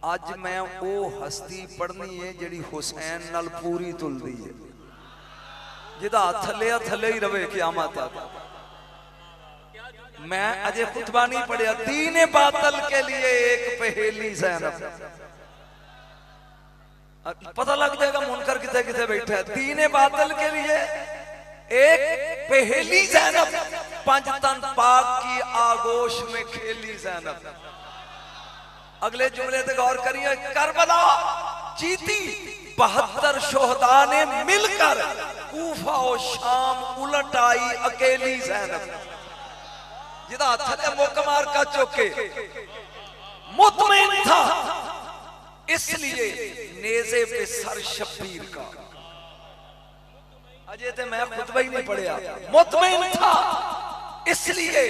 अज मैं वो हस्ती पढ़नी है जिहड़ी हुसैन नाल पूरी तुलदी है, जिहदा थले थले ही रवे क़यामत तक। मैं अजे खुतबा नहीं पढ़िया। दीन बातल के लिए एक पहेली ज़ैनब, पता लग जाएगा मुनकर किथे किथे बैठा है। दीन बातल के लिए एक पहेली ज़ैनब, पंजतन पाक की आगोश में खेली ज़ैनब। अगले जुमले पे गौर करिए। करबला जीती 72 शोहदा ने मिलकर, कूफा और शाम उलट आई अकेली ज़ैनब। जिदा थले मुक मार का चौके मुतमईन था, इसलिए नेज़े पे सर शब्बीर का। अजय तो मैं खुतबा ही नहीं पढ़िया। मुतमईन था इसलिए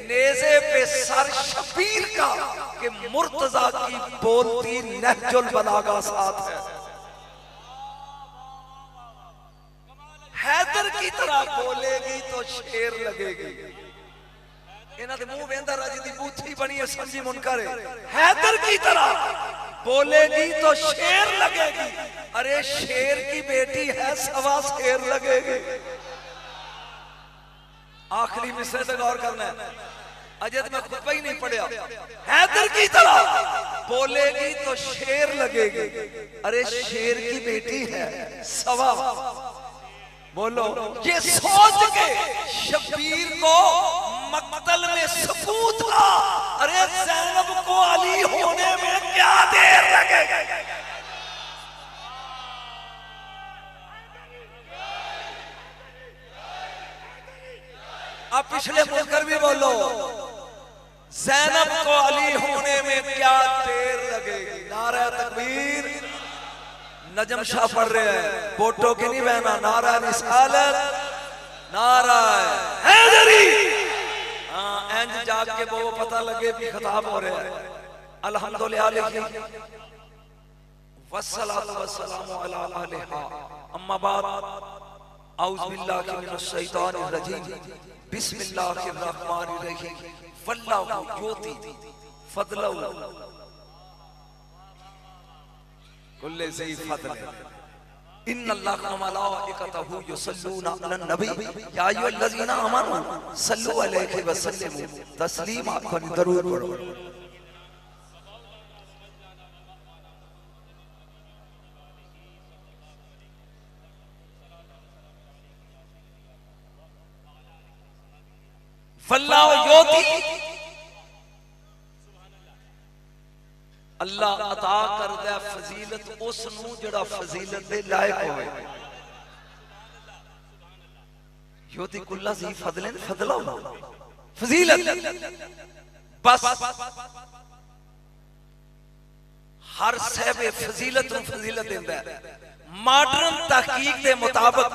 नेज़े पे सर शब्बीर का, कि मुर्तजा की बोलती नहजुल बलागा साथ है। हैदर की तरह बोलेगी तो शेर लगेगी। इन्हां दे मुंह वेंदा राजी दी बूथी बनी है, समझी मुनकर है। हैदर की तरह बोलेगी तो शेर लगेगी। अरे शेर की बेटी है, सवा शेर लगेगी। आखिरी मिसरे पे गौर करना है। अजय तो मैं खुतबा ही नहीं पढ़िया। हैदर की तरह बोलेगी तो शेर लगेगी। अरे शेर की बेटी है, सवा। बोलो, ये सोच के शब्बीर को मक्तल में सबूत था। अरे ज़ैनब को अली होने में क्या देर लगेगी। अब पिछले मुनकर भी बोलो, ज़ैनब को अली होने में क्या देर लगेगी। नारा तकबीर। नजम शाह पढ़ रहे हैं, बोटो की नहीं बहना। नारा रिसालत, नारा हैदरी। हाँ, इंज जाग के वो पता लगे भी खिताब हो रहा है। अल्हम्दुलिल्लाह वस्सलातु वस्सलामु अला आलिहा अम्मा बाद। औज़ु बिल्लाहि मिनश शैतानिर रजीम। बिस्मिल्लाहिर रहमानिर रहीम। वल्लाहु युती फदलहु कुल्ले ज़ी फदल। इन्नल्लाहा व मलाइकतहु युसल्लूना अलन नबी या अय्युहल्लज़ीना आमनू सल्लु अलैहि व सल्लिमू तस्लीमा। दरूद पढ़ो। वल्लाहु युती, अल्लाह अता करदा फजीलत उस नूं जिहड़ा फजीलत दे लायक होवे। योती कुल्ला ज़ी फदलिन फदलहु, फजीलत बस हर साहिब फजीलत नूं फजीलत देंदा है। मॉडर्न तहकीक के मुताबिक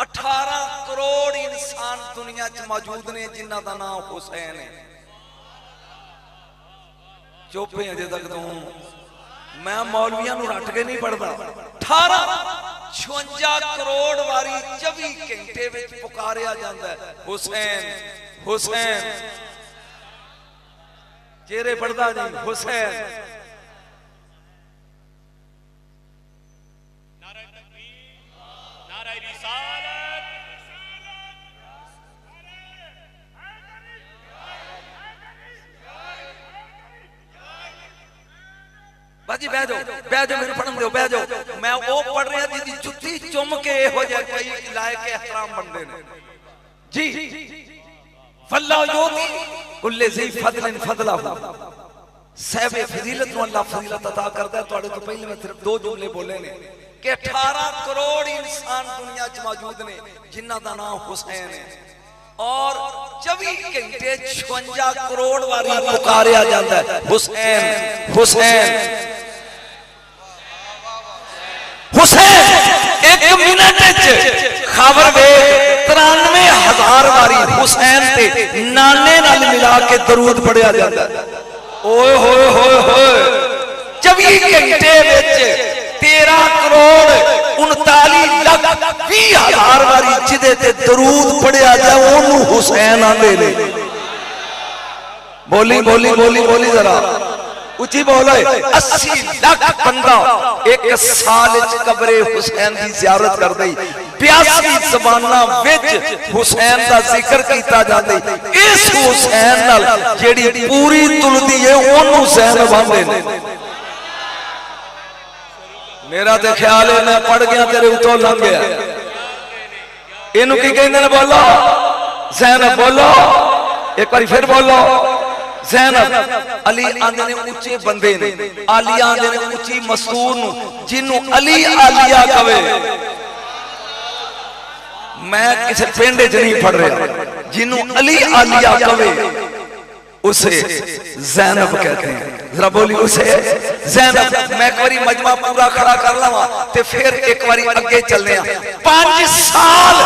18 करोड़ इंसान दुनिया च मौजूद ने जिन्हां दा नाम हुसैन है। चुप है अजे तक। तू मैं मौलवियां नूं रट के नहीं पढ़दा। 56 करोड़ वारी 24 घंटे विच पुकारिया जांदा है, हुसैन हुसैन। चेहरे पढ़दा नहीं, हुसैन। नारा तकबीर, नारा रिसालत। बाजी बह जाओ, बह जाओ, मेरे पढ़न दो, बह जाओ। मैं वो पढ़ रहा जिहदी जुत्ती चुम के हो जाए कई लायक एहतराम बनदे ने जी। वल्लाहु युती कुल्ले ज़ी फदलिन फदलहु। साहिब फजीलत नूं अल्लाह फजीलत अता करदा है। तुहाडे तो पहले मैं सिर्फ 2 जुमले बोले ने कि 18 करोड़ इंसान दुनिया च मौजूद ने जिन्हां दा नाम हुसैन है, और 24 घंटे 56 करोड़ वारी पुकारिया जाता है, हुसैन हुसैन हुसैन। 1 मिनट खबर वे 93,000 वारी हुसैन ते नाने नाल मिला के दरूद पढ़िया जाता है। ओए होए होए होए। 24 घंटे विच 13 करोड़ 39,20,000 वारी जिदे ते दरूद पढ़िया जाए ओनू हुसैन आंदे ने। बोली बोली बोली बोली जरा उची बोलो 80 लाख बंदा एक साल कब्रे हुसैन की जियारत कर दई 82 ज़बाना विच हुसैन दा जिक्र कीता जांदा इस हुसैन नाल जेड़ी पूरी तुलदी है ओनू हुसैन बांधे ने मेरा तो ख्याल है मैं पढ़ गया तेरे उतों लंघ गया इनू की कहंदे ने बोलो ज़ैनब बोलो एक बार फिर बोलो ज़ैनब अली आंदे ने ऊंचे बंदे ने आलिया आंदे ने ऊंची मस्तूर नु जिन्नू अली आलिया कवे मैं किसी पिंड च नहीं पढ़ रहा जिन्नू अली आलिया कवे उसे ज़ैनब कहते हैं जरा बोली उसे ज़ैनब मैं एक बारी मजमा पूरा खड़ा कर लवा ते फिर एक बारी अगे चलने 5 साल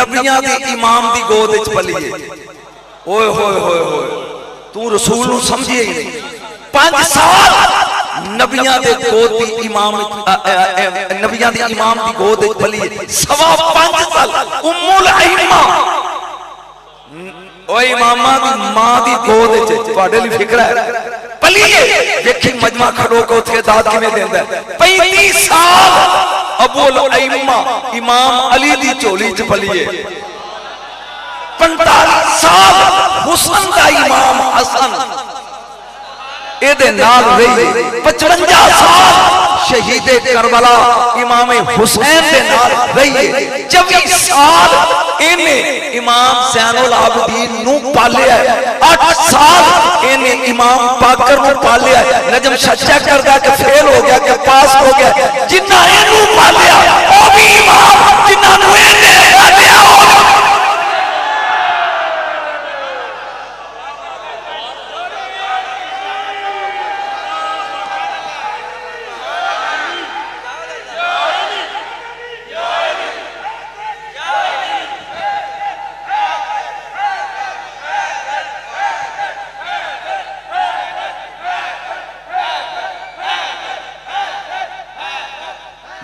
नबियां दी इमाम दी गोद च पलिए ओए होए होए होए तू रसूल नु समझे ही नहीं 5 साल नबियां दे गोद दी इमाम नबियां दी इमाम दी गोद च पलिए 5.5 साल उम्मुल अइम्मा ओ इमामा दी मां दी गोद च ਤੁਹਾਡੇ ਲਈ ਫਿਕਰ ਹੈ पलिए देखी मजमा खड़ो को थे दाद किवें देंदा 35 साल अबुल अइम्मा इमाम अली दी झोली च पलिए 45 साल हुसन दा इमाम हसन एदे नाल रही 55 साल शहीद करबला इमाम हुसैन दे नाल रही 24 साल इने इमाम ज़ैनुल आबिदीन नु पालिया 8 साल इने इमाम बाकर नु पालिया नजम सच्चा करदा कि फेल हो गया कि पास हो गया जिन्ना इनु पालिया ओ भी इमाम जिन्ना नु इने पालिया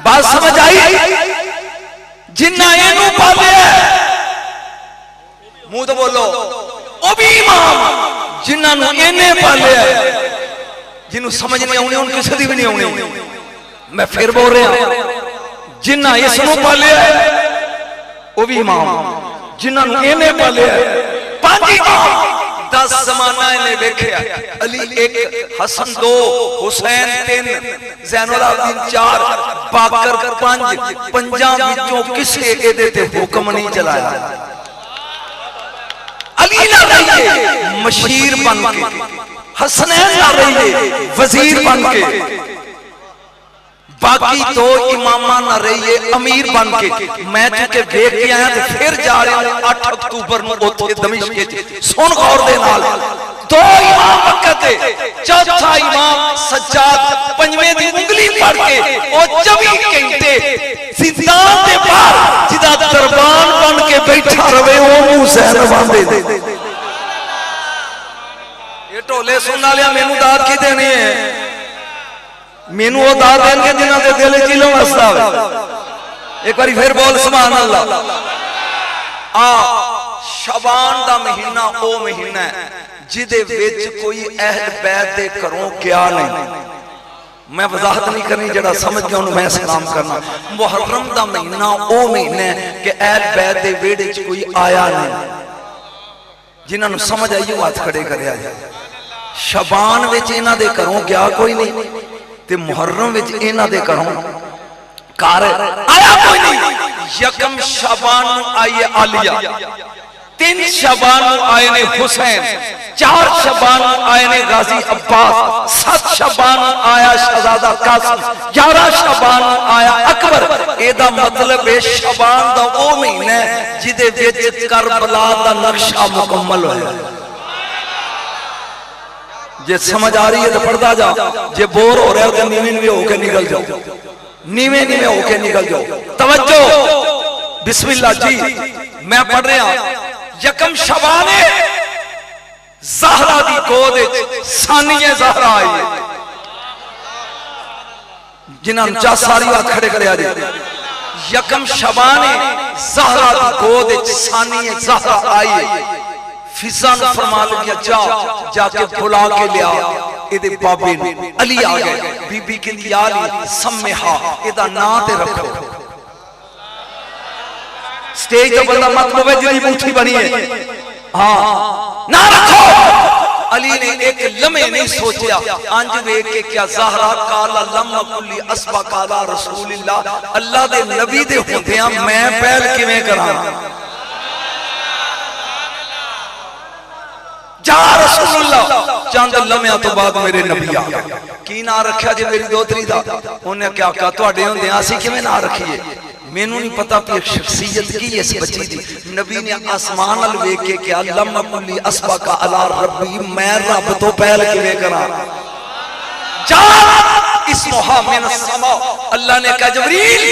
बात समझ आई जिन्ना इनू पाले मुंह तो बोलो ओ भी इमाम जिन्ना नु इने पाले जिन्नू समझ नहीं आउनी उन किसी दी भी नहीं आउनी मैं फिर बोल रहा जिन्ना इसनू पाले ओ भी इमाम जिन्ना नु इने पाले 5 इमाम 10 ज़माना इन्हें वेख्या अली 1 हसन 2 हुसैन 3 ज़ैनुल आबिदीन 4 बाकर 5 पंजा विचों किसे एदे ते हुक्म नहीं चलाया अली ना रहिए मशीर बन के हसनैन ना रहिए वजीर बन के बाकी 2 इमामा ना रहिए अमीर बन के मैं चुके देख के आया तो फिर जा रहा हूं 8 अक्तूबर नु ओथे दमिश्क च सुन गौर दे नाल 2 इमाम वक्ते चौथा इमाम सज्जाद पंजवें दी उंगली पड़ के ओ 24 घंटे जिंदान दे बाहर जिदा दरबान बन के बैठा रवे ओ हुसैन बांधे ये ढोले सुनने वाले मेनू दाद की देनी है मेनू वो दाद देंगे जिन्हों के दिल चिलो वसदा एक बार फिर बोल सुभान अल्लाह शबान दा महीना ओ महीना है जिदे विच कोई अहल बैत दे घरों गया नहीं मैं वजाहत नहीं करनी जड़ा समझ गया मैं सलाम करना मुहर्रम दा महीना ओ महीना है कि अहल बैत दे वेड़े च कोई आया नहीं जिन्होंने समझ आई वो हाथ खड़े करया शबान विच इन्हां दे घरों गया कोई नहीं ते मुहर्रम विच इन्हां दे घरों घर आया कोई नहीं यकम शबान आई आलिया 3 शबान आए ने हुसैन 4 शबान आए ने गाजी अब्बास 7 शबान आया शहजादा कासिम 11 शबान आया अकबर एदा मतलब है शबान दा ओ महीना जिदे विच करबला दा नक्शा मुकम्मल होया जे समझ आ रही है तो पढ़ता जाओ जे बोर हो रहे हो तो नीवे नीवे होके निकल जाओ नीवे नीवे होके निकल जाओ तवज्जो बिस्मिल्लाह जी मैं पढ़ रहा यकम शबाने ज़हरा दी गोद सानिए ज़हरा आई जिन्होंने 4 सारी बात खड़े करे आज यकम शबाने ज़हरा दी गोद सानिए ज़हरा आई फिजा ने फरमा लिया जा जाके बुला के लिया ਇਹਦੇ ਬਾਬੇ ਨੂੰ ਅਲੀ ਆ ਗਏ। ਬੀਬੀ ਕਹਿੰਦੀ ਯਾ ਅਲੀ ਸਮਿਹਾ, ਇਹਦਾ ਨਾਂ ਤੇ ਰੱਖੋ। स्टेज तो बंदा मत होवे जिहदी मुट्ठी बनी है, हाँ ना रखो। अली ने एक लम्हे नहीं सोचा, अंज वेख के क्या ज़हरा काला लम्हा कुल्ली असबा काला रसूलिल्लाह, अल्लाह दे नबी दे होंदियां मैं पहल किवें करां। जा रसूलुल्लाह, चंद लम्हियां तो बाद मेरे नबी आ गए। की ना रखा जे मेरी दोतरी दा? उन्हें क्या कहा तुहाडे होंदियां असीं किवें ना रखीए? मैनू नहीं पता कि शख्सियत की इस बच्ची दी। नबी ने आसमान अल वेख के क्या लम्हा कुल्ली असबा का अला रब्बी, मैं रब तो पहल किवें करां। जा इसमुहा मिन समा, अल्लाह ने कहा जबरील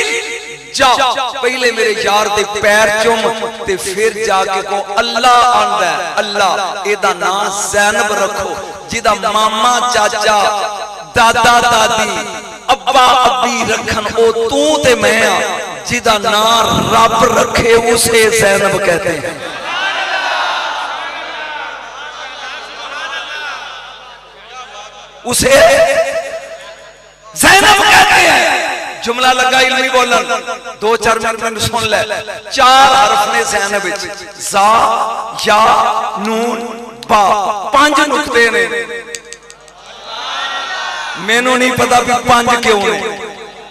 जा पहले मेरे यार दे पैर चुम ते फिर जाके को अल्लाह आंदा है। अल्लाह एदा नाम ज़ैनब रखो, जिदा मामा चाचा दादा दादी अब्बा अब्बी रखन ओ तू ते मैं आ। जिदा नाम रब रखे उसे ज़ैनब कहते हैं। उसे ज़ैनब कहते हैं। जुमला लगा इल्मी बोलन, 2-4 मिनट में सुन ले। 4 हरफ ने ज़ैनब विच, ज़ा या नून बा, 5 नुक्ते ने। मैनू नहीं पता भी 5 क्यों ने,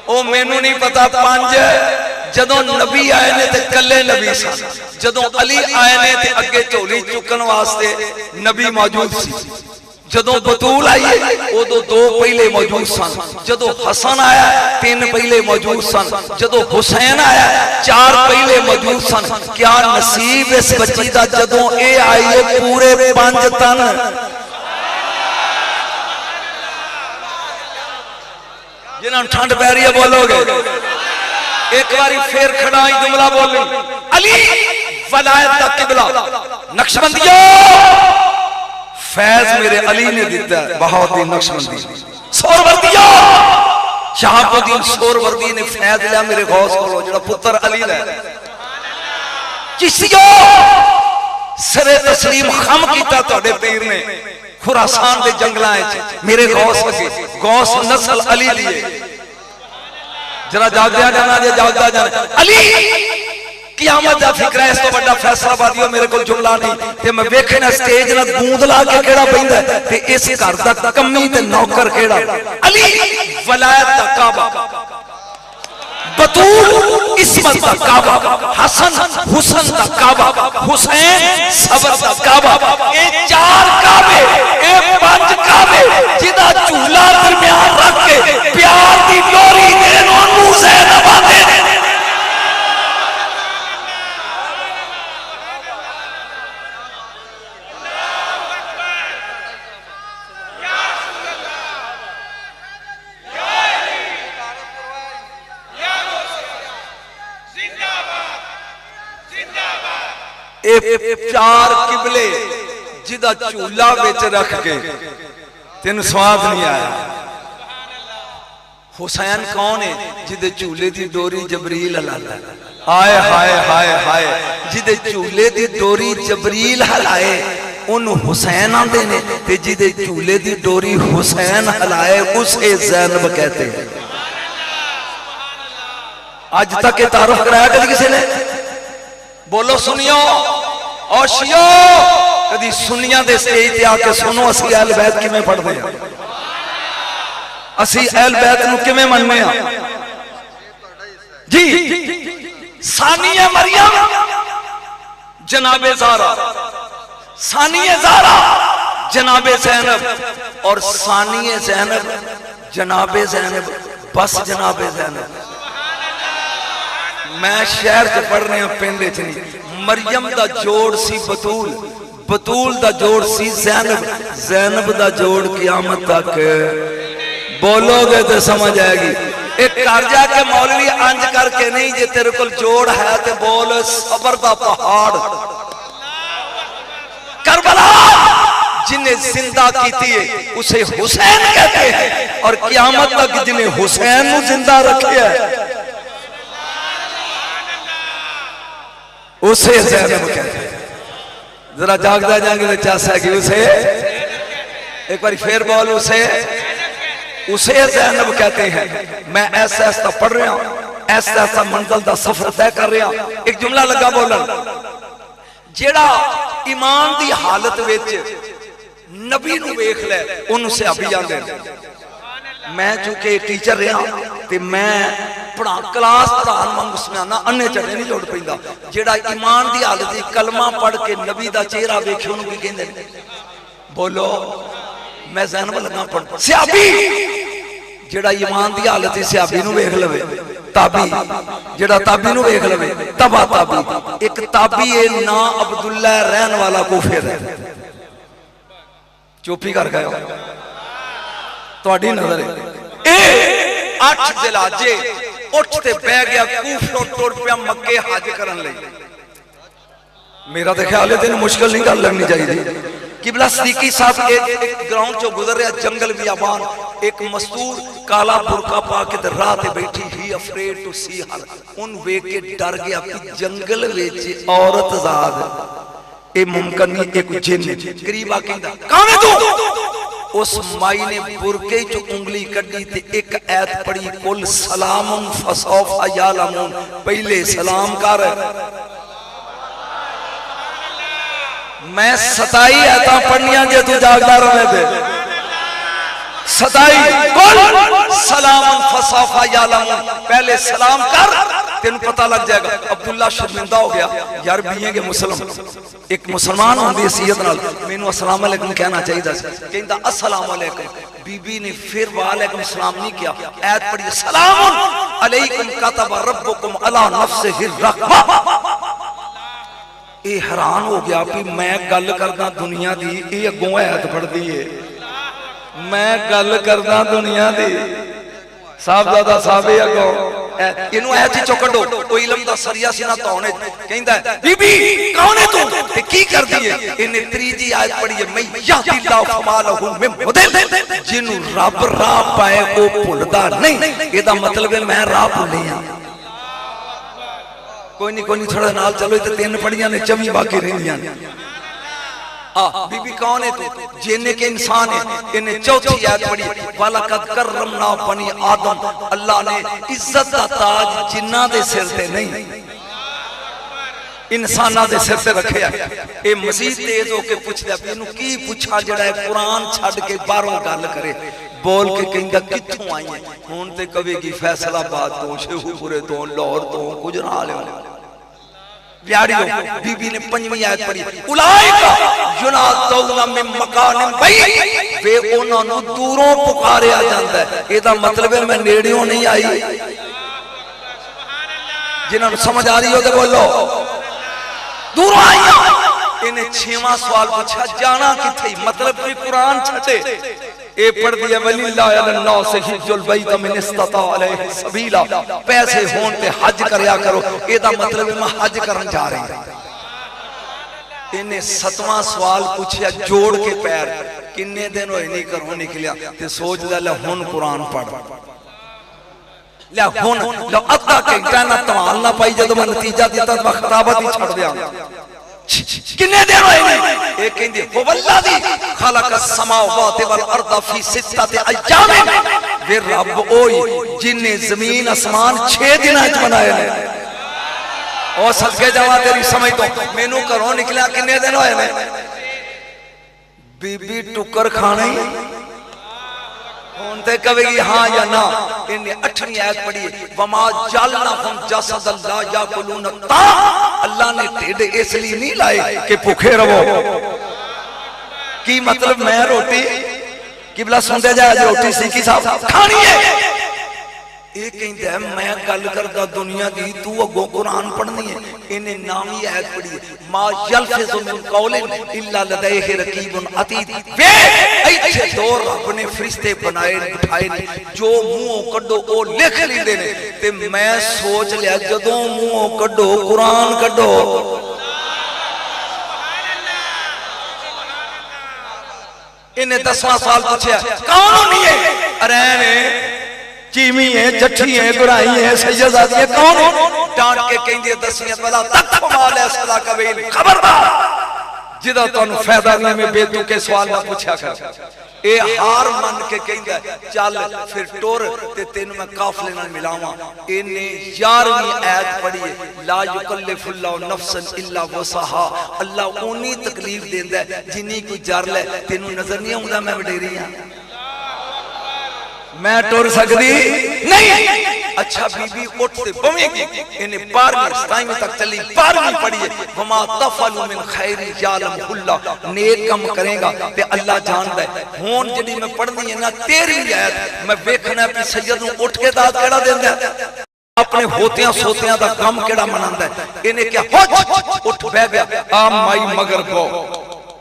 ओ मैनू नहीं पता 5 जदों नबी आए ने ते कल्ले नबी सन, जदों अली आए ने ते अगे झोली चुकन वास्ते नबी मौजूद सी। जदों बतूल आई उदों 2 पहले मौजूद सन, जदों हसन आया 3 पहले मौजूद सन, जदों हुसैन आया 4 पहले मौजूद सन। क्या नसीब इस बच्ची दा जदों ए आई है पूरे 5 तन। जिन्होंने ठंड पै रही है बोलोगे एक बारी फिर खड़ा ही जुमला बोली। अली वलायत दा किबला, नक्शबंदियो फैज मेरे अली ने दिता है। बहाउद्दीन नक्शबंदी, सोहरवर्दियो शहाबुद्दीन सोहरवर्दी ने फैज लिया मेरे गौस को, जेड़ा पुत्र अली लै। चिश्तियो सरे तस्लीम खम कीता तुहाडे पीर ने खुरासान दे जंगलां विच मेरे गौस अगे, गौस नस्ल अली दिए। जरा जागदा जाना जे जागदा जाना। अली क़यामत दा फिक्र है, इस तो बड़ा फैसला बादियो मेरे को जुमला नहीं ते मैं वेखना स्टेज ना गूंद ला के केड़ा पैंदा ते इस घर दा कमी ते नौकर केड़ा। अली वलायत दा काबा, बतूल इस्मत दा काबा, हसन हुसन दा काबा, हुसैन सबर दा काबा। ये 4 काबे, ये 5 काबे जिदा झूला दरमियान रख के प्यार दी डोरी देन ओनू ज़ैनब आंदे ने। ए 4 किबले जिदा झूला विच रख के तेन स्वाद नहीं आया। हुसैन कौन है? जिदे झूले दी डोरी जबरील हलांदा। हाय हाय हाय हाय, जिदे झूले दी डोरी जबरील हलाए उन्हों हुसैन आंदे ने, ते जिदे झूले दी डोरी हुसैन हलाए उसे ज़ैनब कहते हैं। आज तक ये तारुफ कराया कभी किसी ने? बोलो सुनियो और शियो, कभी सुनिया दे स्टेज ते आके सुनो असी अहल बैत किवें पढ़दे हां, असी अहल बैत नूं किवें मनने हां जी। सानिया मरियम जनाबे ज़ारा, सानिया ज़ारा जनाबे ज़ैनब, और सानिया ज़ैनब जनाबे ज़ैनब, बस जनाबे ज़ैनब। मैं शहर च पढ़ने पिंड च नहीं। मरियम दा जोड़ सी बतूल, बतूल दा जोड़ सी ज़ैनब, ज़ैनब दा जोड़ क़यामत तक। बोलोगे तो समझ आएगी। एक घर जाके मौलवी अंज करके नहीं, जे तेरे को जोड़ है तो बोल सबर दा पहाड़। करबला जिन्हें जिंदा की है उसे हुसैन कहते हैं, और क़यामत तक जिन्हें हुसैन को जिंदा रखे है उसे ज़ैनब कहते हैं। जरा जागदा जाएंगे तो चासा कि उसे एक बार फिर बोल, उसे ज़ैनब कहते हैं। मैं ऐसा ऐसा पढ़ रहा हूं, ऐसा ऐसा मंजिल का सफर तय कर रहा। एक जुमला लगा बोलन, जेड़ा ईमान की हालत विच नबी नूं वेख ले उन्होंने सहाबी आंदे। मैं चूंकि टीचर रहा ते मैं पढ़ा क्लास पढ़ान वांग सुनाना, अन्ने चढ़े नहीं जोड़ पैंदा। जेड़ा ईमान की हालत कलमा पढ़ के नबी का चेहरा वेखे उन्होंने की कहंदे? बोलो, मैं ज़ैनब लगा पढ़ सहाबी। जेड़ा ईमान की हालत सहाबी नूं वेख लवे ताबी, जेड़ा ताबी नूं वेख लवे तबा ताबी। एक ताबी है ना अब्दुल्ला रहन वाला कोफे दा। चुप्पी कर गए तुहाडी नजर ए 8 जिलाजे उठ ते बह गया कूफों टुर पिया मक्के हज करन लई। मेरा तो ख्याल है तेन मुश्किल नहीं गल लगनी चाहिए। किबला सदीकी साहब एक ग्राउंड चो गुजर रहा, जंगल बियाबान, एक मस्तूर काला बुरका पा के राह ते बैठी ही अफरेड टू सी हर। उन वेख के डर गया कि जंगल विच औरत ज़ाद ए मुमकिन नहीं, एक जिन करीब आ कहंदा कौन है तू? उस माई ने बुरके चो उंगली कड्डी ते एक ऐत पढ़ी, कुल सलामुन फसौफा यालमून। पहले सलाम कर। मैं 27 ऐता पढ़निया जे तू जागदा रहे थे। 27 कुल सलामुन फसौफा यालमून। पहले सलाम कर, तेन पता लग जाएगा। अब्दुल्ला शर्मिंदा हो गया, यार बीए के मुसलमान एक मुसलमान होंदी हैसियत नाल मैनू अस्सलाम अलैकुम कहना चाहिए। कहंदा अस्सलाम अलैकुम। बीबी ने फिर वालेकुम सलाम नहीं किया, ऐत पढ़ी सलामुन अलैकुम कतब रब्बुकुम अला नफ्सिहि रहमा। ये हैरान हो गया कि मैं गल करदा दुनिया दी, ये अगों ऐत पढ़दी है। मैं गल करदा दुनिया दी, साहबजादा साहबे अगों इनू ऐ चीज़ कड्डो। कोई इलम दा सरिया सी ना तौने कहंदा बीबी कौन है तू ते की करदी है? इन्हें त्रीजी आयत पढ़ी है, मैं यहदिल्लाहु फमा लहू मिन मुदिल। जिन्नू रब राह पाए ओ भुलदा नहीं। एदा मतलब है मैं राह भुलिया। कोई नहीं थोड़ा नाल चलो, इत्थे 3 पढ़ियां ने 24 बाकी रहिंदियां ने। बीबी कौन है तू? जिन्ने के इंसान है। इन्हें चौथी आयत पढ़ी, वलकद करमना बनी आदम। अल्लाह ने इज्जत का ताज जिन्ना दे सिर ते नहीं इंसाना दे सिर ते रखे। ये मसीह तेज होके पूछदा भी इनू की पूछा जेड़ा कुरान छड़ के बाहरों गल करे। बोल के कहंदा कित्थों आई है? हुण ते कवेगी फैसलाबाद तो, शेखुपुरे तो, लाहौर तो, गुजराल प्यारियों। बीबी ने 5वीं आयत पढ़ी, उलाइका युनादौना मिन मकानिन बईद। वे उन्हां नूं दूरों पुकारिया जांदा है। एदा मतलब है मैं नेड़ियों नहीं आई। जिन्हां नूं समझ आ रही हो तो बोलो, दूरों आई। इन्हें 6वां सवाल पूछा, जाना किथे? मतलब कोई कुरान छटे ए पढ़ दिया, वलिल्लाहि अलन्नास हिज्जुल बैत मिन इस्तता अलैहि सबीला। पैसे होन ते हज करया करो। एदा मतलब है मैं हज करन जा रही हूं। इन्हें 7वां सवाल पूछया जोड़ के पैर, किन्ने दिन होए नहीं घरों निकलिया ते सोच ले हुन कुरान पढ़ ले। हुन लो अद्धा घंटा ना तवाल ना पाई, जदों मैं नतीजा दिता तो खताबत ही छड़ दिया। किन्ने दिन होए नहीं? एक कहंदी हो वल्लाजी खलकस समावाति वल अर्द फी सित्तति अय्याम। वे रब ओई जिन्ने जमीन आसमान 6 दिनां च बनाए ने। ओ सदके जावा तेरी समझ तो, मेनू घरों निकलिया किन्ने दिन होए ने? बीबी टुकर खाने होंदे कवेगी हां या ना। इन्हें 8वीं आयत पढ़ी, वमा जलनाहुम जसदन ला याकुलून ता। अल्लाह ने ढिड इसलिए नहीं लाए कि भूखे रहो। की मतलब मैं रोटी किबला सुनते जाए रोटी सीखी साहब खानी है। ये कहता है मैं गल करदा दुनिया दी, तू अगों कुरान पढ़नी है। इन्हें नामी आयत पढ़ी, मा यल्फिज़ु मिन कौलिन इल्ला लदैहि रकीबुन अतीद। वे ऐथे 2 रब ने फरिश्ते बनाए बिठाए ने, जो मुंहों कड्डो ओ लिख लेंदे ने। ते मैं सोच लिया जदों मुंहों कड्डो कुरान कड्डो। इन्हें 10वां सवाल पूछया कौन होनी है? अरे चीमी है, जट्ठी है, गुराई है, सैयदादी है, कौन है? डांट के कहंदी दसियां वाला तक माले सला कबील। खबरदार जिदा तुहानू फायदा नहीं, मैं बेतुके सवाल ना पूछा कर। ए हार मन के कहंदा चल फिर टुर ते तेन मैं काफले नाल मिलावां। इन्ने 11वीं आयत पढ़ी है, ला युकल्लिफुल्लाहु नफ्सन इल्ला वसहा। अल्लाह ओनी तकलीफ देंदा है जिन्नी कोई जर ले। तेनू नजर नहीं आउंदा मैं वडेरी हां, मैं टुर सकदी नहीं। अच्छा बीबी उठ ते बवेगी। इन्हें 12वीं 27वीं तक चली, 12वीं पढ़ी है, वमा तफलु मिन खैरि यालमुल्लाह। नेक काम करेगा ते अल्लाह जानदा है। हुन जेडी मैं पढ़नी है ना 13वीं आयत, मैं वेखना कि सैयद नूं उठ के दात केड़ा देंदा है, अपने होतियां सोतियां दा गम केड़ा मनांदा है। इन्हें क्या होच उठ बह गया, आ माई मगर पो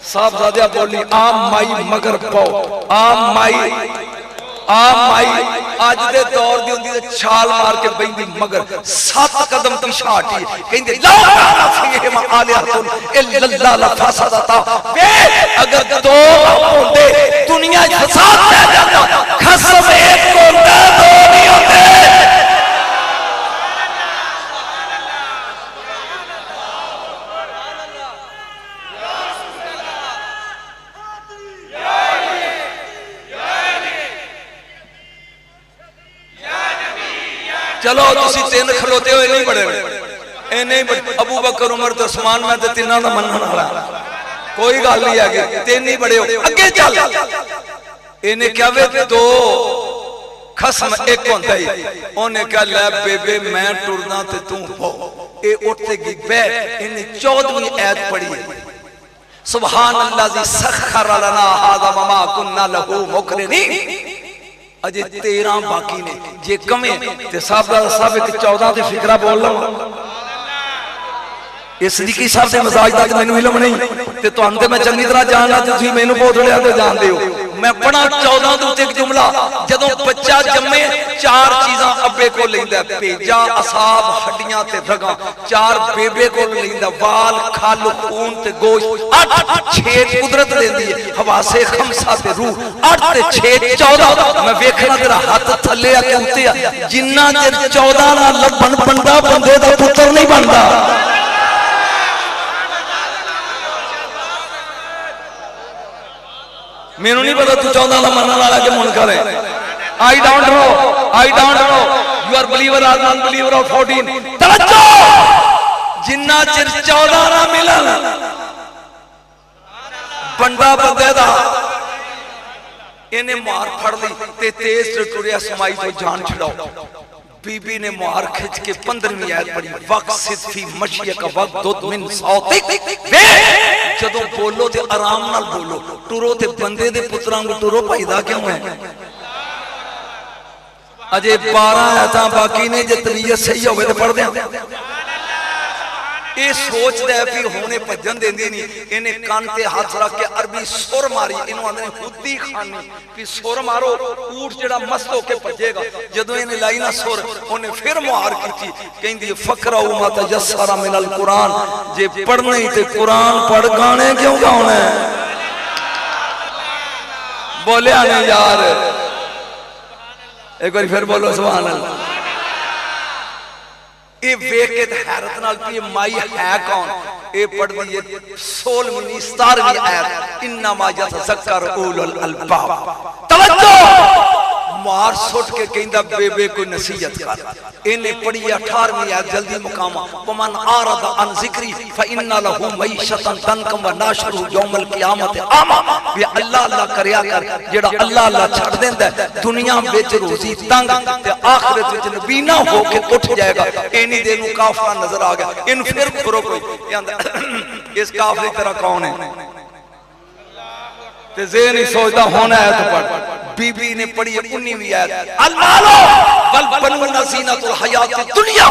साहबजादिया बोली, आ माई मगर पो, आ माई अज दे दौर दी हुंदी ते छाल मार के बैंदी, मगर 7 कदम पिछा हटी कहंदे ला फीहिम आलिहतुन इल्लल्लाह लफसदता। वे अगर दो होंदे दुनिया च फसाद पै जांदा, खसम एक होंदा दो नहीं होंदे। चलो तुसी 3 खलोते हो नहीं बड़े, ए नहीं बड़े। अबू बकर उमर ते उस्मान मैं ते तिन्हां दा मनण वाला, कोई गल नहीं है, 3 ही बड़े हो अगे चल। इन्हें क्या वे 2 खसम एक होंदा ही। ओने कहा ले बेबे मैं टुरना ते तू हो। ए उठते गई बैठ। इन्हें 14वीं आयत पढ़ी है, सुभान अल्लाज़ी सख्खर लना हाज़ा वमा कुन्ना लहू मुक़रिनीन। अजे 13 बाकी ने, जे कमे ते साहब 14 ते फिकरा बोल लो। इस निकी साहब दे मजाज दा मैनू इल्म नहीं ते तुहानू ते मैं चंगी तरह जानदा, तुसीं मैनू बोधड़िया ते जानदे हो। मैं पढ़ा 14 दे उत्ते एक जुमला, जदों बच्चा जम्मे 4 चीज़ां अब्बे को लैंदा, भेजा असाब हड्डियां ते रगां, 4 बेबे को लैंदा, वाल खल खून ते गोश्त, 8 6 कुदरत देंदी है, हवासे खमसा ते रूह, 8 ते 6 14। मैं वेखना तेरा हाथ थल्ले आ के उत्ते आ, जिन्ना चिर 14 ना लभन बंदा बंदे दा पुत्तर नहीं बनदा। मेनू नहीं पता तू 14 का मनने वाला के मुनकर है। I don't know you are believer or non believer of 14। तवज्जो, जिन्ना चिर 14 ना मिलन बंदा बंदे दा, इन्हें मार फड़ ली ते तेज टुरिया समाई तो जान छड़ाओ। बीबी ने मार खिंच के 15वीं आयत पढ़ी, वक्त सिद्फी मशिया का वक्त दुद मिन सौतिक। वे जदों बोलो ते आराम नाल बोलो, टुरो ते बंदे दे पुत्रां को टुरो भाईदा क्यों है। अजे 12 आयतां बाकी ने, जे तबीयत सही होवे ते पढ़ दें। ये सोचदा है कि हुणे भजन देंदी नहीं। इन्हें कान ते हाथ रख के अरबी सुर मारी, इन्हों आंदे ने खुदी खानी कि सुर मारो, ऊठ जेड़ा मस्त होके भजेगा। जदों इन्हें लाई ना सुर, उन्हें फिर मुहार कीती, कहंदी फकरा मा तयस्सरा मिनल कुरान। जे पढ़ना ही ते कुरान पढ़, गाने क्यों गाना है। बोलिया नहीं यार, एक बार फिर बोलो सुभान अल्लाह। ये वेख के हैरत नाल कि माई है कौन। ये पढ़ दी 16वीं 17वीं आयत, इन्नमा यतज़क्कर उलुल अलबाब। तवज्जो, मार सुट के कहंदा बेबे कोई नसीहत कर। इन्हें पढ़ी 18वीं आयत, जल्दी मुकामा, वमन आरद अन ज़िक्री फइन्ना लहू मईशतन दनकम व नाशरु यौमल क़ियामत आमा। वे अल्लाह अल्लाह करया कर, जेड़ा अल्लाह अल्लाह छड़ देंदा दुनिया विच रोजी तंग ते आखिरत विच नबीना होके उठ जाएगा। इन्हीं दे नूं काफला नजर आ गया। इन फिर करो कोई इस काफले तरह कौन है ते ज़हन ही सोचदा होना है तो पढ़। बीबी ने पढ़ी 19वीं आयत, अल मालो वल बनूना ज़ीनतुल हयातिद दुनिया।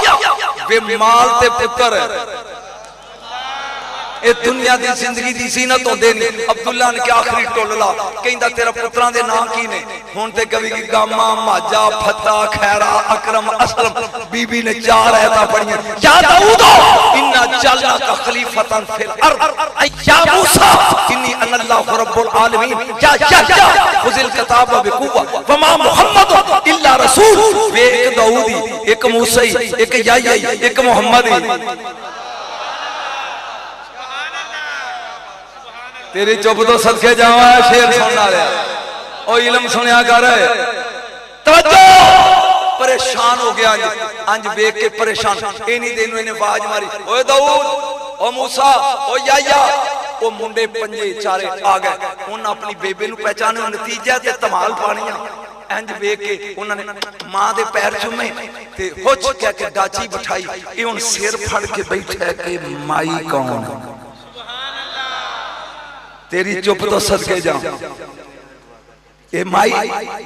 वे माल ते पुत्र ए दुनिया दी जिंदगी दी ज़ीनत होंदे ने। अब्दुल्ला ने क्या आखिरी टोलला कहंदा तेरा पुत्रां दे नाम की ने। हुण ते कभी की गामा माजा फता खैरा अकरम असलम। बीबी ने 4 आयतां पढ़ियां, या दाऊद इन्ना जअलना का खलीफतन फिल अर्द या मूसा इन्नी अनल्लाहु रब्बुल आलमीन। या खुजिल किताब बिकुवा वमा मुहम्मद इल्ला रसूल। वे एक दाऊदी, एक मूसा, एक याही, एक मुहम्मदी। तेरी चुप तो सदके जावा, शेर सुनना रहा। ओ इलम सुनिया कर तवज्जो परेशान हो गया अंज वेख के परेशान इन्हीं दिन इन्हें आवाज मारी ओए दाऊद ओ मूसा ओ याया ओ मुंडे पंजे चारे आ गए उन्हें अपनी बेबे नूं पहचाने नतीजा ते धमाल पानिया इंज वेख के उन्होंने मां दे पैर चूमे ते हुच कह के डाची बिठाई ये हुण सिर फड़ के बैठा है कि माई कौन है तेरी चुप तो सदके जा ये माई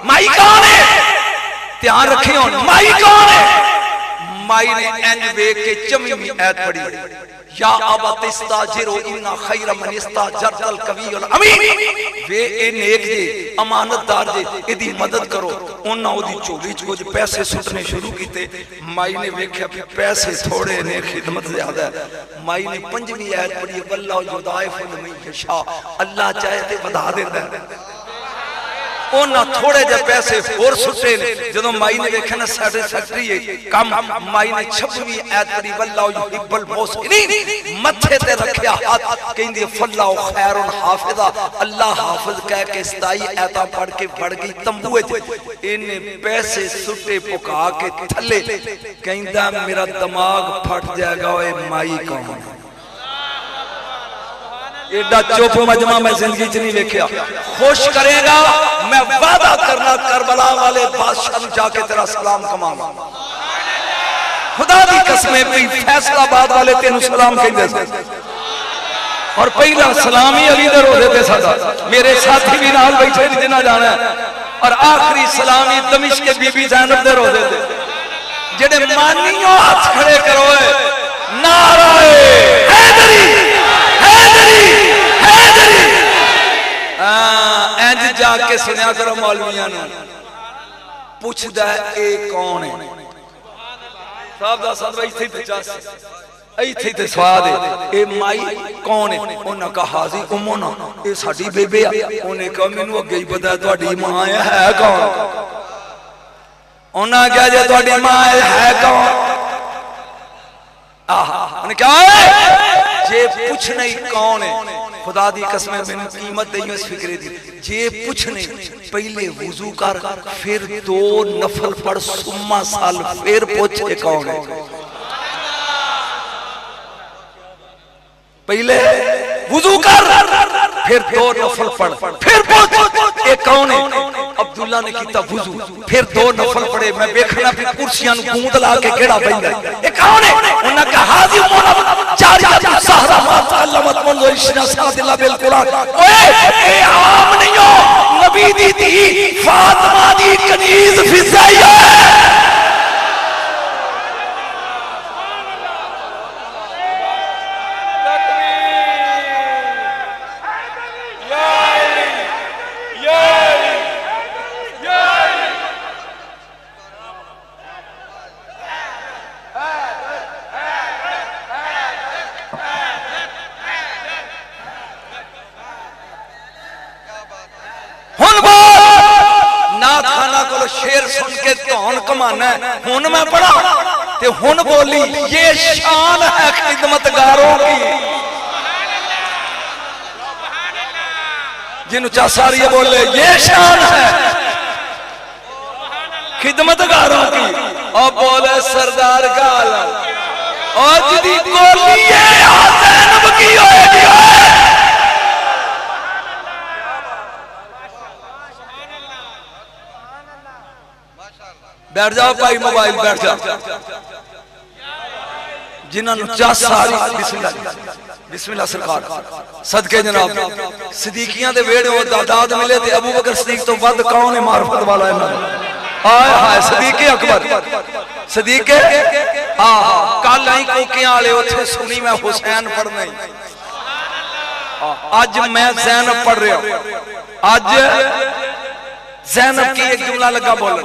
माई कौन है ध्यान रखे हुण माई कौन है माई ने इंज वेख के चमी ऐत पढ़ी या अबत इस्ताजिरो इन्ना खैर मन इस्ताजरल कवीउल अमीन वे ए नेक जे अमानतदार जे इदी मदद करो उन्हां ओदी झोली च कुछ पैसे सुटने शुरू कीते माई ने वेख्या कि पैसे थोड़े ने खिदमत ज्यादा है माई ने पंजवीं आयत पढ़ी वल्लाहु युदाइफु लिमन यशा अल्लाह चाहे ते वधा देंदा है उन्हें थोड़े जे पैसे होर सुटे जो माई ने वेख्या ना सैटिस्फैक्टरी है कम माई ने 26वीं आयत पढ़ी वल्लाहु युहिब्बुल मुहसिनीन मथे ते रखया हाथ कहंदी फल्लाहु खैरुन हाफिजा अल्लाह हाफिज कह के 27 आयतां पढ़ के बढ़ गई तंबू विच इन्ने पैसे सुटे पुका के थले कहंदा मेरा दिमाग फट जाएगा ओए माई कौन है एडा चुप मजमा मैं जिंदगी च नहीं देखा खुश करेगा मैं वादा करना करबला वाले बादशाह जाके तेरा सलाम कमाऊंगा खुदा दी कसमें भी फैसलाबाद वाले तेन सलाम कहंदे और पहला सलाम ही अली दे रोज़े ते सादा मेरे साथी भी नाल बैठे ने जिन्हां जाना और आखिरी सलाम ही दमिश्क के बीबी ज़ैनब दे रोज़े ते जेडे मानियो हाथ खड़े करो नाराए हैदरी इंज जाके सुनिया करो मौलवियां पूछदा ए कौन है साहब दा सद इत्थे ते इत्थे ते स्वाद है ए माई कौन है उन्होंने कहा हाजी उम्मो ना ये साडी बेबे आ उन्हें कहा मैनू अगे ही पता तुहाडी मां है कौन उन्हें कहा जे तुहाडी मां है कौन आहा उन्हें कहा जे पूछ नहीं कौन है खुदा दी कसम मैंने कीमत दी इस फिक्रे दी जे पूछने पहले वुजू कर फिर 2 नफल पढ़ सुम्मा साल फिर पूछ के कौन है पहले वुजू कर फिर 2 नफल पढ़ फिर पूछ ये कौन है अब्दुल्ला ने कीता वुजू फिर 2 नफल पढ़े मैं देखना फिर कुर्सियां नु गूंद ला के केड़ा पैंदा ये कौन है उन्होंने कहा हाजी मोहम्मद जारिया सहरा मातअल्लमत मुन इशना सादिल्ला बिल कुरान ओए ए आम नहीं हो नबी दी थी फातिमा दी कनीज फिजाइया शेर सुन के धौन कमाना हुन मैं पढ़ा ते हुन बोली ये शान है खिदमतगारों की जिन्हों चासारी बोले ये शान है खिदमतगारों की और बोले सरदार गाल और जिदी गोली है ज़ैनब की होएगी बैठ जाओ भाई मोबाइल बैठ जाओ जिन्होंने चास सारी बिस्मिल्लाह सरकार सदके जनाब सिद्दीकियां दे वेड़े ओ दादाद मिले ते अबू बकर सिद्दीक तो वध कौन है मार्फत वाला है हाय हाय सिद्दीक अकबर सिद्दीक आहा कल आई कोकियां वाले ओथे सुनी मैं हुसैन पढ़ना आज मैं ज़ैनब पढ़ रहा हूं आज ज़ैनब की एक जुमला लगा बोलने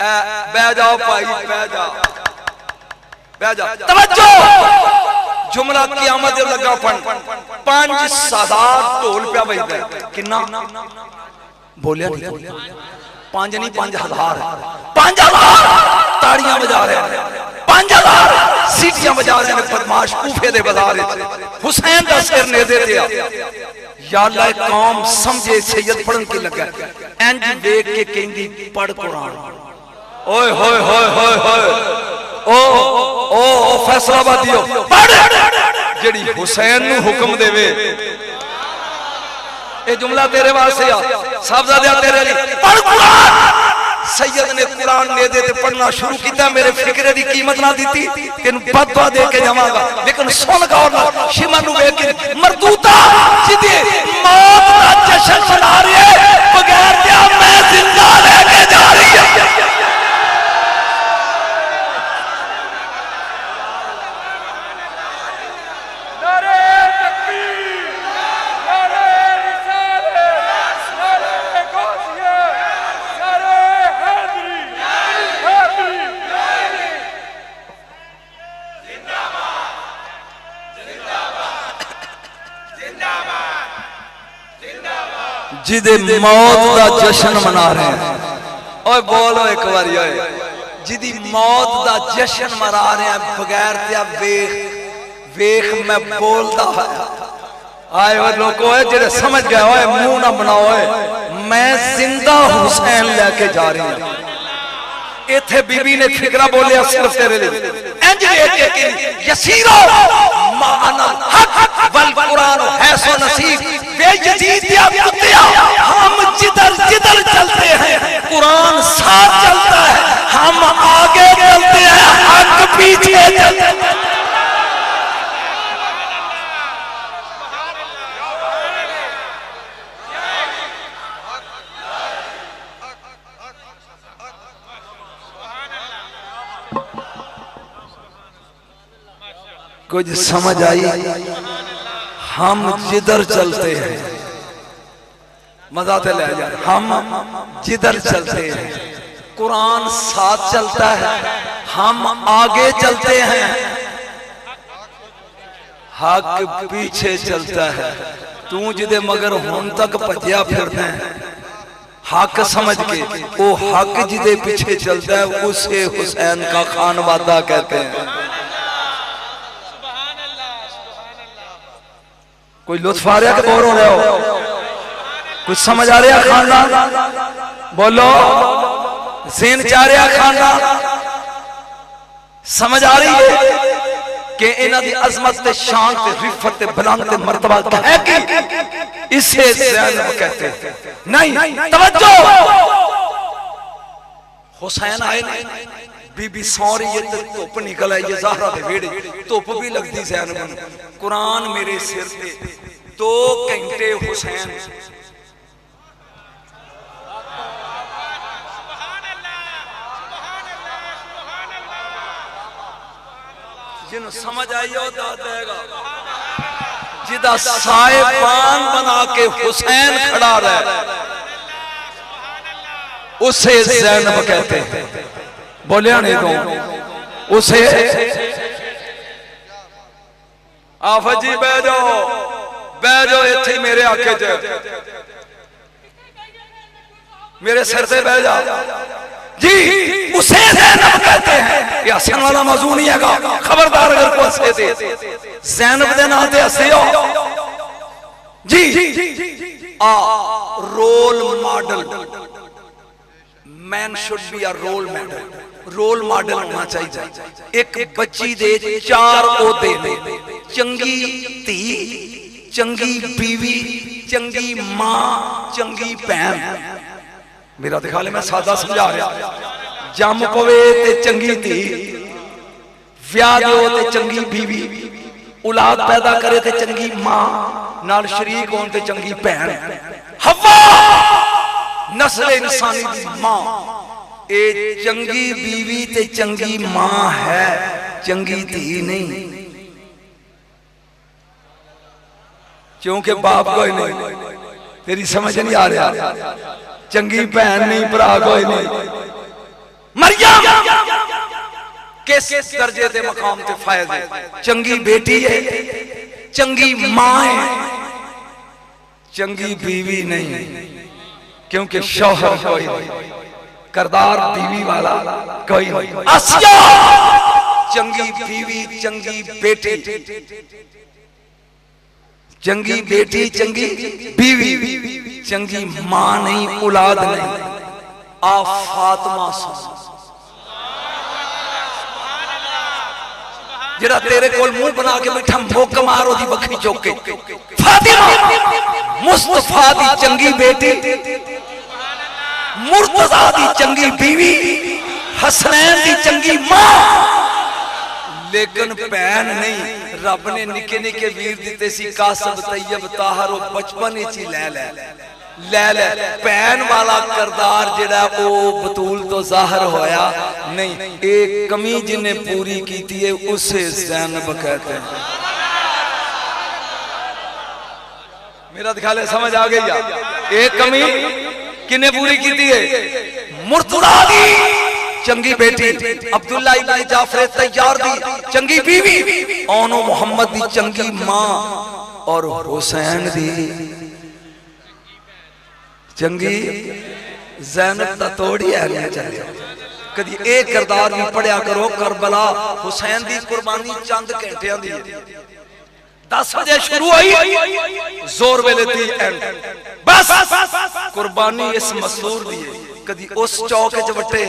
बह जाओ भाई बह जाओ तवज्जो जुमला क़यामत जब लगा पढ़ 5000 ढोल पे बजदा किन्ना बोलिया नहीं 5 नहीं 5000 5000 ताड़ियां बजा रहे हैं 5000 सीटियां बजा रहे हैं बदमाश कूफे दे बाजार हुसैन दा सिर ने दे दिया या अल्लाह कौम समझे सैयद पढ़न की लगा इंज देख के कहंदी पढ़ कुरान। ओए होए होए होए होए ओ फैसलाबादियो पढ़ जेड़ी हुसैन नु हुक्म देवे। ये जुमला तेरे वास्ते आ साहबजादे तेरे लिए पढ़ कुरान। सैयद ने कुरान ले दे ते पढ़ना शुरू किया। मेरे फिक्रे दी कीमत ना दी तेन बदवा दे के जावांगा। लेकिन सुन गौर नाल शिमा नु वेख के मरदूता जिदी मौत दा जश्न मना रही है बगैर क्या मैं जिंदा लेके जा रही है। जिदे मौत का जश्न मना रहे हैं। ओए बोलो एक बार ओए जिदी मौत का जश्न मना रहे हैं बगैर त्या वेख वेख मैं बोलता है आए वो लोग जेडे समझ गए ओए मुंह ना बनाओ। मैं जिंदा हुसैन लेके जा रही हूं। इथे बीबी ने फिकरा बोलिया सिर्फ तेरे लिए इंज देख के यसीरो माना हक वल कुरान है सो नसीब वे यजीद या कुत्तिया हम जिधर जिधर चलते हैं कुरान साथ चलता है। हम आगे चलते हैं हक पीछे चलते हैं। कुछ समझ आई? हम जिधर चलते हैं मजा तो ले जा। हम जिधर चलते हैं कुरान साथ चलता है। हम आगे चलते हैं हक पीछे चलता है। तू जिदे मगर हुन तक भजया फिरना है हक समझ के वो हक जिदे पीछे चलता है उसे हुसैन का खानवादा कहते हैं। कोई लुत्फ आ रहा कि बोर हो रहे हो? कुछ समझ आ रहा खानदान? बोलो ज़हन चाह रहा खानदान? समझ आ रही है कि इन्हां दी अजमत ते शान ते रिफत ते बुलंद ते मर्तबा है कि इसे ज़ैनब कहते हैं। नहीं तवज्जो हुसैन आए बीबी सौ रही है धुप निकल आई है ज़हरा दे वेड़े धुप भी लगती ज़ैनब नूं। कुरान मेरे सिर पे 2 घंटे हुसैन जिन समझ आई हो देगा जिदा साहिबान बना के हुसैन खड़ा रहे उसे ज़ैनब कहते हैं। बोलिया नहीं तो उसे आफत जी बह जाओ इथे मेरे आके च मेरे सिर से बह जा जी। उसे ज़ैनब कहते हैं। ये हसन वाला मौजू नहीं है खबरदार अगर को हंसे थे ज़ैनब दे नाम ते हंसे हो जी। Role model man should be a role model होना चाहिए। एक बच्ची दे 4 ओहदे ने चंगी धी चंगी बीवी चंगी मां चंगी भैन। मेरा तो ख्याल है मैं सादा समझा रहा। जम पवे ते चंगी धी ब्याह दो ते चंगी बीवी औलाद पैदा करे ते चंगी मां नाल शरीक होन ते चंगी भैन। हवा नस्ल इंसानी दी मां ए चंगी बीवी ते चंगी मां है चंगी धी नहीं क्योंकि बाप कोई नहीं। तेरी समझ नहीं आ रहा? चंगी बहन नहीं भरा कोई नहीं। मरियम किस दर्जे के मकाम ते फायदे चंगी बेटी है चंगी मां है चंगी बीवी नहीं क्योंकि शौहर कोई नहीं करदार बीवी वाला कोई नहीं। आसिया चंगी बीवी चंगी बेटी चंगी बेटी, चंगी बीवी, चंगी मां नहीं, औलाद नहीं। आ फातिमा जेड़ा तेरे कोल मुंह बना के बैठा भोक मारो दी बखरी चौके। फातिमा मुस्तफा दी चंगी बेटी, मुर्तजा दी चंगी बीवी, हसनैन दी चंगी मां, लेकिन भैन नहीं। रब ने निके निके वीर दिते सी, कासब तैयब ताहर, बचपन ही ले ले ले ले। भैन वाला करदार जेड़ा ओ बतूल तो जाहिर होया नहीं। एक कमी जिन्हें पूरी की है उसे ज़ैनब कहते हैं। मेरा ख्याल है समझ आ गई। एक कमी किन्ने पूरी की है? मुर्तजा दी चंगी बेटी, अब्दुल्ला इब्न जाफर तैयार दी चंगी बीवी, ओनो मोहम्मद दी चंगी मां, और हुसैन दी चंगी ज़ैनब दा तोड़ी है। चले कदी एक करदार भी पढ़िया करो। करबला हुसैन दी कुर्बानी चंद घंटियां दी, 10 बजे शुरू हुई, जोर वेले दी एंड। बस कुर्बानी इस मसूर दी है। कदी उस चौक च वटे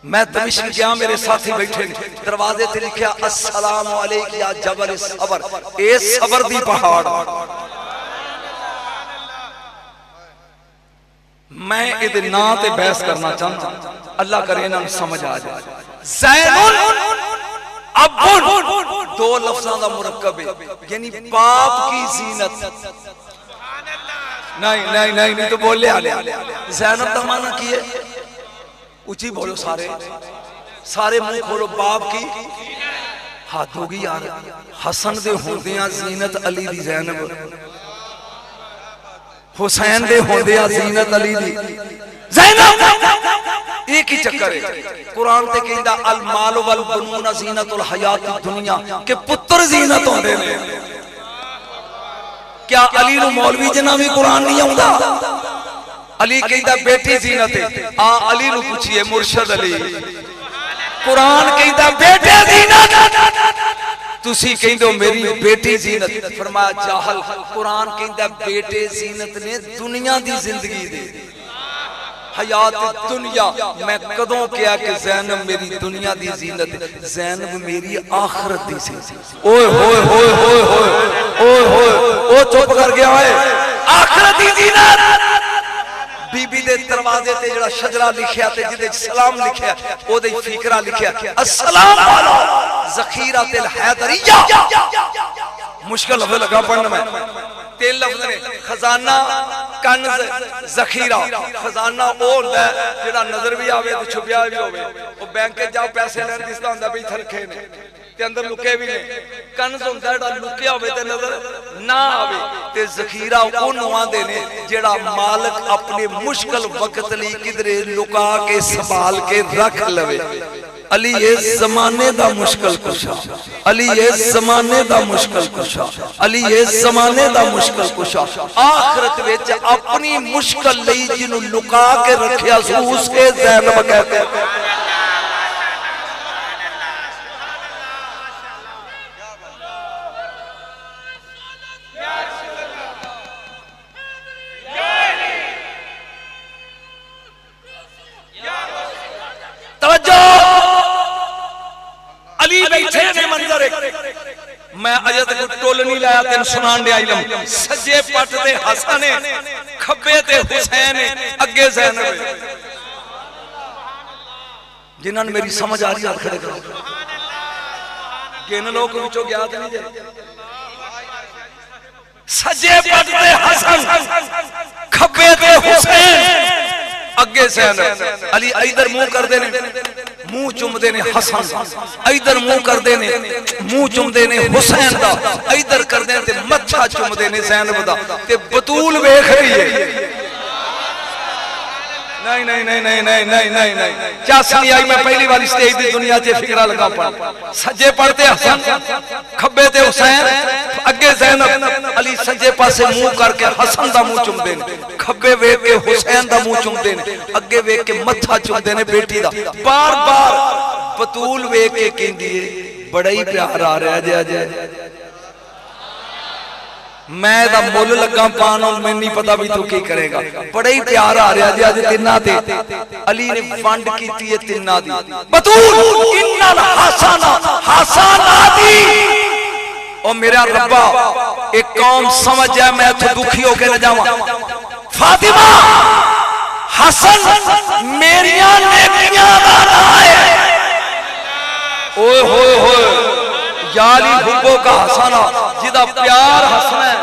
मैं दमिश्क गया, मेरे साथी बैठे दरवाजे ते लिखा अस्सलामु अलैका या जबल सबर, ए सबर दी पहाड़। मैं इहदे नां ते बहस करना चाहता, अल्लाह करे इन्हां नूं समझ आ जाए। ज़ैनुन अब्बुन दो लफ्ज़ां दा मुरक्कब है, यानी बाप की ज़ीनत। नहीं नहीं नहीं नहीं तो बोले आले। ज़ैनब दा माना की है? ऊंची बोलो सारे, सारे मुंह खोलो। बाप की हाथ होगी यार। हसन दे होंदियां ज़ीनत अली दी ज़ैनब, हुसैन दे होंदियां ज़ीनत अली दी ज़ैनब। एक ही चक्कर है। कुरान ते कहंदा अल माल वल बनून ज़ीनतुल हयात दुनिया, के पुत्र ज़ीनत होंदे ने। क्या अली नूं मौलवी जना भी कुरान नहीं आउंदा? अली कहता बेटी ज़ीनत है। आ अली नूं पूछिए मुर्शद अली, कुरान कहता बेटे ज़ीनत, तुसी कहंदे हो मेरी बेटी ज़ीनत। फरमाया जाहल, कुरान कहता बेटे ज़ीनत ने दुनिया दी जिंदगी दे, हयात दुनिया। मैं कदों क्या कि ज़ैनब मेरी दुनिया दी ज़ीनत, ज़ैनब मेरी आखिरत दी ज़ीनत। ओए होए होए होए होए ओए होए, ओ चुप कर गया है। आखिरत दी ज़ीनत बीबी दे दरवाजे ते जड़ा शजरा लिखिया ते जिदे सलाम लिखिया, ओदे फिकरा लिखिया अस्सलाम वाला ज़खीरतुल हैदरिया। मुश्किल लफ्ज़ लगा पढ़ने में। 3 लफ्ज़ ने, खजाना, कन्ज, ज़खीरा। खजाना वो होंदा है जेड़ा नजर भी आवे ते छुपिया भी होवे। ओ बैंक च जाओ पैसे लैण दिसदा हुंदा भी इत्थे रखे ने ते अंदर लुके भी ने। कन्ज हुंदा जेड़ा लुकिया होवे ते नजर ना आवे, ते ज़खीरा ओनू आंदे ने जेड़ा मालिक अपने मुश्किल वक्त लई किधरे लुका के संभाल के रख लवे। अली इस जमाने दा मुश्किल कुशा, अली इस जमाने दा मुश्किल कुशा, अली इस जमाने दा मुश्किल कुशा। आखिरत विच अपनी मुश्किल लई जिन्नू लुका के रखिया सू उसके ज़ैनब कहते हैं। मैं अजे तक टोल नहीं लाया, तेन सुनान दे इल्म। सज्जे पट ते हसन है, खब्बे ते हुसैन है, अगे ज़ैनब है। जिन्हां ने मेरी समझ आ रही हाथ खड़े करो। किन लोग विचों गया ते नहीं जे? सज्जे पट ते हसन, खब्बे ते हुसैन, अगे ज़ैनब। अली इधर मुंह करदे ने, मुंह चुमदे ने हसन, इधर मुंह करदे ने, मुंह चुमदे ने हुसैन दा, इधर करदे ने ते मत्था चुमदे ने ज़ैनब दा। ते बतूल वेख रही है। नहीं नहीं नहीं नहीं नहीं नहीं नहीं नहीं, चस नहीं आई। मैं पहली बार स्टेज दी दुनिया च फिकरा लगा पड़। सज्जे पड़ते हसन, खब्बे ते हुसैन, अगे ज़ैनब। अली सज्जे पासे मुंह करके हसन दा मुंह चुमदे ने, खब्बे वेख के हुसैन दा मुंह चुमदे ने, अगे वेख के मत्था चुमदे ने बेटी दा। बार बार बतूल वेख के कहंदी है बड़ा ही प्यार आ रहा है। अजय मैं दा मुल लगा पान और मैं नहीं पता भी तू की करेगा। बड़ा ही प्यार आ रहा जी अज तिन्ना ते अली ने वंड कीती है तिन्ना दी। बतूल इन्नल हसना हसनाती ओ मेरा रब्बा एक कौम समझ जाए मैं तो दुखी होके न जावा। फातिमा हसन मेरिया नेकियां दा नाम है। ओए होए होए याली हुब्बो का हसना जिदा प्यार हसना है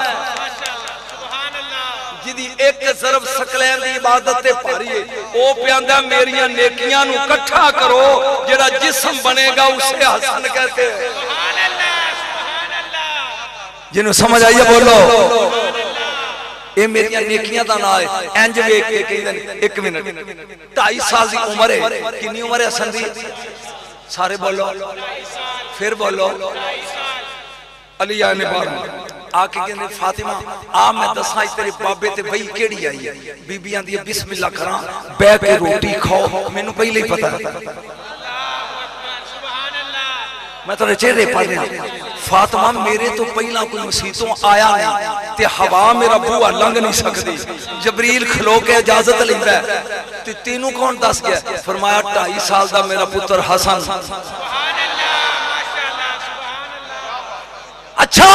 जिदी एक सरफ सकलैन दी इबादत ते भारी है ओ प्यांदा मेरियां नेकियां नु इकट्ठा करो जेड़ा जिस्म बनेगा उसे हसन कहते हैं। जिन्हों समझ आई है बोलो ये मेरियां नेकियां दा नाम है। इंज वेख के कहंदे एक मिनट 2.5 साल दी उम्र है। कितनी उम्र है हसन दी? सारे बोलो फिर बोलो। अली आने बाहर आके कहंदे फातिमा आ मैं दसा तेरे बाबे ते वही केड़ी आई है। बीबी आंदी है बिस्मिल्लाह करा बैठ के रोटी खाओ। मैनू पहले ही पता मैं तेरे चेहरे पढ़ रहा फातिमा मेरे तो पहला कोई मसीतों आया नहीं ते हवा मेरा बूहा लंघ नहीं सकती। जबरील खलो के इजाजत लेंदा ते तेनू कौन दस गया? फरमाया 2.5 साल दा मेरा पुत्र हसन। अच्छा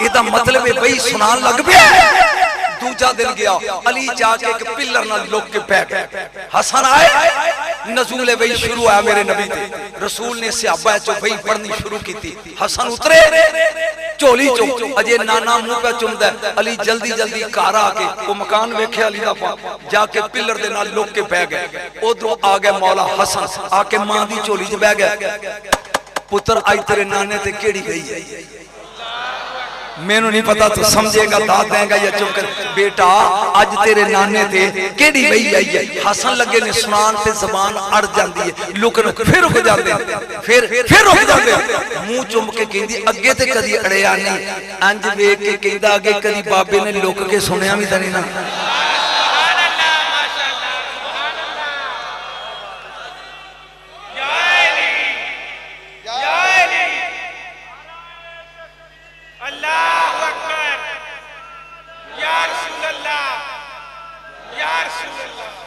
इदा मतलब है भाई सुनान लग पिया। दूजा दिन गया अली जाके एक पिलर नाल लुक के पै गया। हसन आए नज़ूल वही शुरू आया मेरे नबी ते। रसूल ने सहाबा चो वही पढ़नी शुरू की। हसन उतरे झोली चो अजे नाना मुंह पे चुमदा। अली जल्दी जल्दी घर आके वो मकान वेखे अली दा जाके पिलर दे नाल लुक के पै गए। उधरों आ गया मौला हसन आके मां दी झोली च बह गया। पुत्र आई तेरे नाने ते केड़ी गई है? मैनू नहीं पता तू समझेगा दाद देगा या चुप कर। बेटा अज तेरे नाने ते केड़ी वही आई है? हसन लगे ने सुनान ते जबान अड़ जाती है। लुक फिर रुक जाते फिर रुक जाते मुंह चुम के कहंदी अगे ते कदी अड़िया नहीं। अंज वेख के कहंदा अगे कदी बाबे ने लुक के सुनिया भी तो नहीं ना।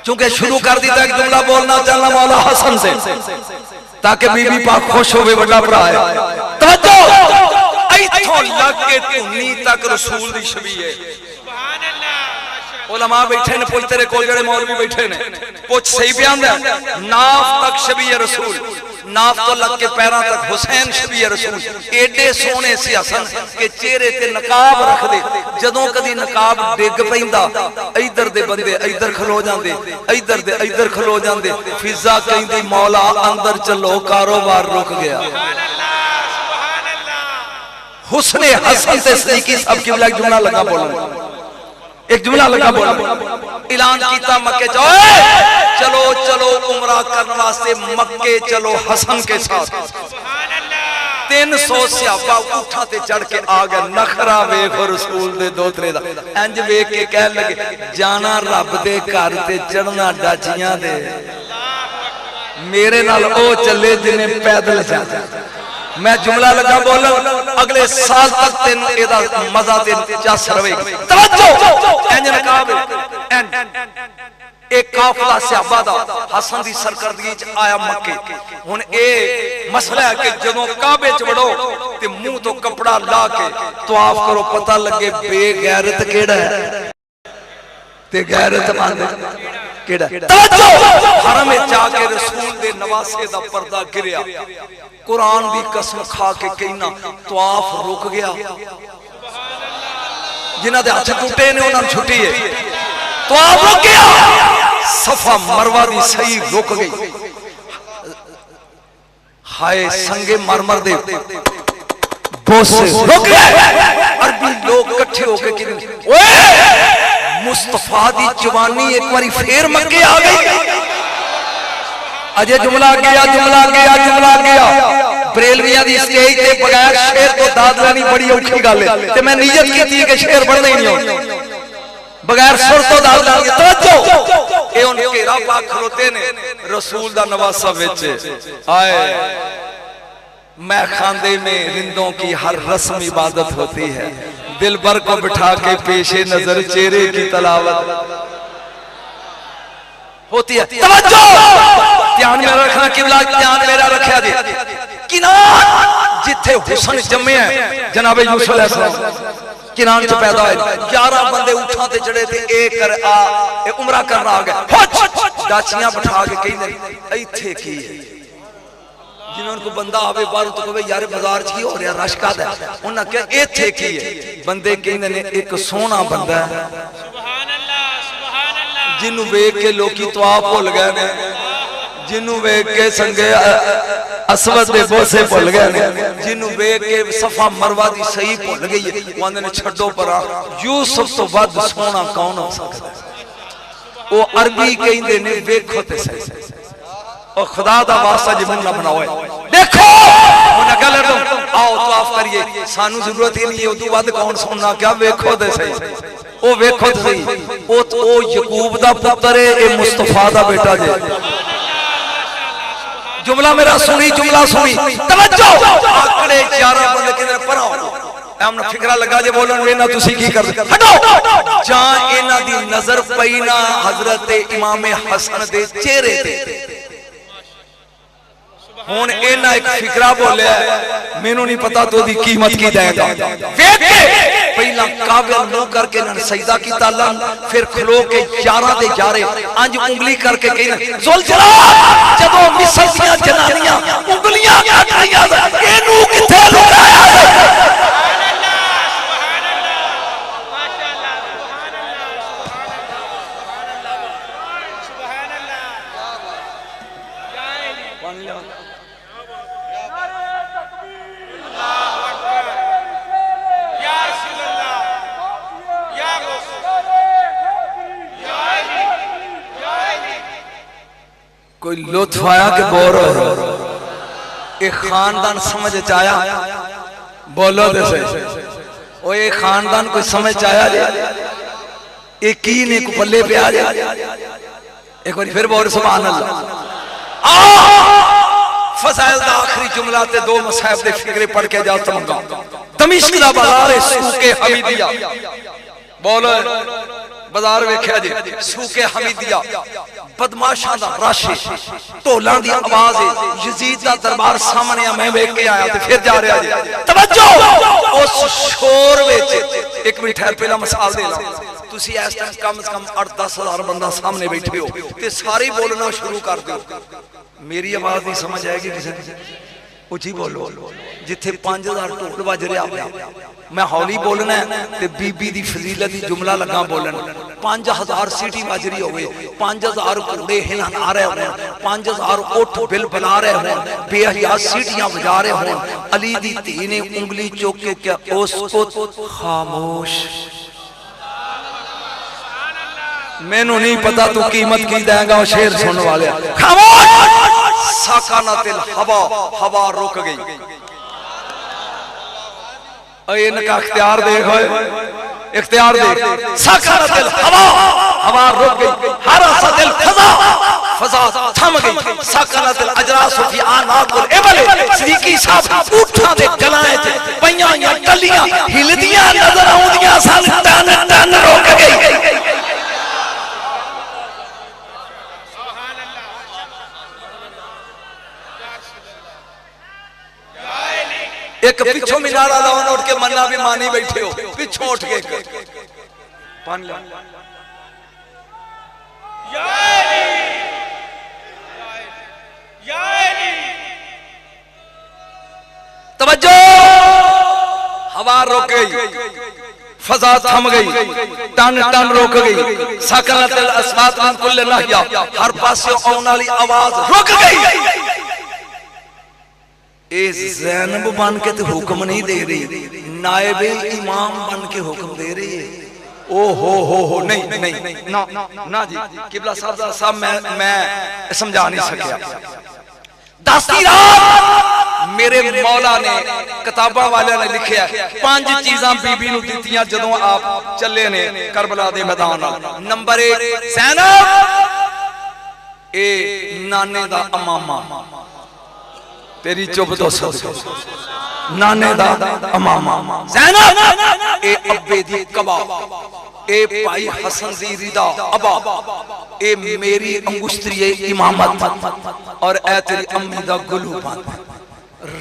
चूंकि शुरू कर दिया एक जुमला बोलना चलना मौला हसन से ताकि बीबी पाक खुश होवे। बड़ा भरा है तवज्जो इथों लग के धुनी तक रसूल दी छवि है। उलमा बैठे ने पुछ तेरे कोल जेड़े मौलवी बैठे ने पुछ सही बयान है। नाफ तक छवि है रसूल नाफ तो लग के पैरों तक हुसैन छवि है रसूल। एडे सोने से हसन के चेहरे ते नकाब रख दे। जदों कदी नकाब डिग पैंदा इधर दे बंदे इधर खलो जांदे इधर दे इधर खलो जांदे। फिजा कहंदी मौला अंदर चलो कारोबार रुक गया। हुस्ने हसन से सदीकी सब की एक जुमला लगा बोलना। एक जुमला लगा बोला ऐलान कीता मक्के चलो चलो उमरा करने वास्ते मक्के चलो हसन के साथ। 300 सहाबा ऊंटां ते चढ़ के आ गए। नखरा वेख रसूल दे दोतरे दा इंज वेख के कह लगे जाना रब दे घर ते चढ़ना डाचियां दे। मेरे नाल ओ चले जिन्हें पैदल जाना। मैं जुमला लगा बोलन अगले साल तक तेन एदा मजा ते चस रवेगी। तवज्जो इंज नकाब एक काफिला सहाबा दा हसन दी सरकर्दगी च आया मक्के। हुन ए मसला है कि जदों काबे च वड़ो ते मुंह तो कपड़ा ला के तवाफ करो पता लगे बेगैरत केड़ा है ते गैरतमंद केड़ा। तवज्जो हरम में जाके रसूल दे नवासे दा पर्दा गिरया। कुरान दी कसम खा के कहना तवाफ रुक गया। जिन्हां दे हाथ टूटे ने उन्हां नूं छुट्टी है। तवाफ रुक गया। सफा मरवा दी सही रुक गई। हाय संगे मरमर दे बोस रुक गए। अरबी लोग इकट्ठे होके कहंदे ओए मुस्तफा दी जवानी एक बारी फिर मक्के आ गई। अजे जुमला गया जुमला गया जुमला गया। बरेलवियां दी स्टेज ते बगैर शेर तो दाद लेनी बड़ी औखी गल है ते मैं नियत कीती कि शेर पढ़ना ही नहीं हो बगैर सुर तो दाद लेनी। तवज्जो ए उन घेरा पा खलोते ने रसूल दा नवासा विच आए। मैं खांदे में रिंदों की हर रस्म इबादत होती है। दिल भर को बिठा के पेशे नजर चेहरे की तलावत होती है। तवज्जो, ध्यान में रखना किबला, ध्यान मेरा रखा दे। किनान जिथे हुसन जम्मे है जनाबे यूसुफ अलैहिस्सलाम किनान च पैदा होए। 11 बंदे ऊंटां ते चढ़े थे, एक कर आ ए उमरा करना आ गया, दाचियां बिठा के कहंदे इत्थे की है। जिन्हों को बंदा आवे बाहरों तो कहे यार बाजार च की हो रहा, रश कादा है, उन्हें कहा इत्थे की है। बंदे कहंदे ने एक सोहना बंदा है जिन्हों वेख के लोकी तवाफ भुल गए ने, जिन्हों वेख के संगे असवद दे बोसे भुल गए ने, जिन्हों वेख के सफा मरवा दी सही भुल गई है। वो आंदे ने छड्डो परा, यूसुफ तो वध सोहना कौन हो सकता है। वो अरबी कहंदे ने वेखो ते सही, और खुदा दा वास्ता जिमन ना बनाओ, देखो उन्हें कह ले तुम आओ तवाफ करिए, सानू जरूरत ही नहीं है उदू बाद कौन सुनना, क्या वेखो ते सही, ओ वेखो ते सही। ओ यकूब दा पुत्र है, ए मुस्तफा दा बेटा जे। जुमला मेरा सुनी, जुमला सुनी, तवज्जो। आकड़े 11 बंदे किधर पराओ, हमने फिक्रा लगा जे बोलन वे ना तुसी की कर हटो। जां इना दी नजर पई ना हजरत इमाम हसन दे चेहरे ते, हुन इना एक फिक्रा बोलिया मेनू नहीं पता तो दी कीमत की देगा। वेख के पहला काबिल नो करके इन्होंने सजदा कीता अल्लाह, फिर खलो के 11 दे 11 अंज उंगली करके कहना जुलजलाल, जदों मिस्र दी जनानियां उंगलियां काट रहीआं इनू किथे लुकाया है। कोई लुत्फ आया कि बोर हो, एक खानदान समझ आया, बोलो दे सही, ओ ये खानदान कोई समझ आया जे, एक की ने को पल्ले पे आ जा। एक बार फिर बोल सुभान अल्लाह। फसाइल दा आखिरी जुमला ते 2 मसाइब दे फिक्रे पढ़ के जा तमगा। दमिश्क दा बाजार सूके हमीदिया, बोलो बाजार वेख्या जी, सूके हमीदिया बदमाशां दा रश, ढोलां दी आवाज है, यजीद दा दरबार सामने आ, मैं वेख के आया ते फिर जा रहा जी। तवज्जो, उस शोर विच एक मिनट ठहर, पहला मिसाल दे ला। तुसी इस टाइम कम से कम 8-10 हजार बंदा सामने बैठे हो ते सारे बोलना शुरू कर दो, मेरी आवाज नहीं समझ आएगी किसी को, उची बोलो। जिथे 5000 ढोल बज रहा मैं हौली बोलना है, बीबी दी फजीलत दी जुमला लगा बोलन। 5000 सीटी बज रही होवे, 5000 घोड़े हिलन आ रहे हों, 5000 उठ बिल बना रहे हों, बेहया सीटियां बजा रहे हों, अली दी धी ने उंगली चुक के क्या उसको खामोश, मैनू नहीं पता तू कीमत की देगा, शेर सुनने वाले खामोश। साकानतिल हवा, हवा रुक गई। इनका इख्तियार देखो, इख्तियार देख। साकानतिल हवा, हवा रुक गई। हरसतिल फजा, फजा थम गई। साकानतिल अजरास फी आनाकुल इबल, सिद्दीकी साहब ऊठां दे गलाए ते पईयां या टलियां हिलदियां नजर आउंदियां सन, टन टन रुक गई। एक पिछो मीनारा लावन उठ के मन्ना भी मानी बैठे हो, पिछो उठ के पानी ला। तवज्जो, हवा रुक गई, फजा थम गई, टन टन रुक गई। सकनतल अस्वात मिन कुल्ल नाहिया, हर पासे आउण वाली आवाज रुक गई। ज़ैनब बन के तो हुक्म नहीं दे रही, नायबे इमाम बन के हुक्म दे रही है। ओ हो नहीं नहीं ना ना जी, किबला साहब मैं समझा नहीं सकिया। 10 रात मेरे मौला ने किताबा वाले ने लिखा 5 चीज़ां बीबी नूं दित्तियां जदों आप चले ने करबला दे मैदान। नंबर 1 ज़ैनब, ए नाने दा अमामा, तेरी चुप तो सो नाने दा अमामा ज़ैनब ए अब्बे दी कबा ए भाई हसन दी रिदा अबा ए मेरी अंगुश्तरी इमामत और ए तेरी अम्मी दा गुलूबंद।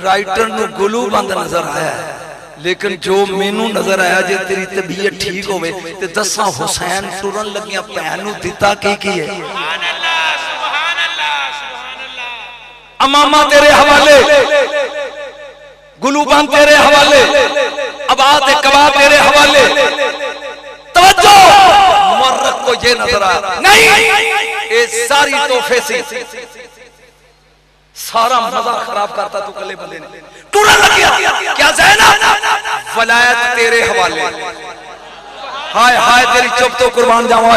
राइटर नु गुलूबंद नजर आया है लेकिन जो मैनू नजर आया जे तेरी तबीयत ठीक होवे ते दसा हुसैन टुरन लगियां भैन नु दिता की है। सुभान अल्लाह सुभान अल्लाह सुभान अल्लाह। अमामा तेरे हवाले, गुलूबंद तेरे हवाले, अबाद कबाब तेरे हवाले। तवज्जो मुर्रख को ये नजर आया नहीं ये सारी तोहफे सी। सारा मजा खराब करता तू कले बल्ले ने टूरा लग गया क्या ज़ैनब वलायत तेरे हवाले। हाय हाय तेरी चुप तो कुर्बान जावा।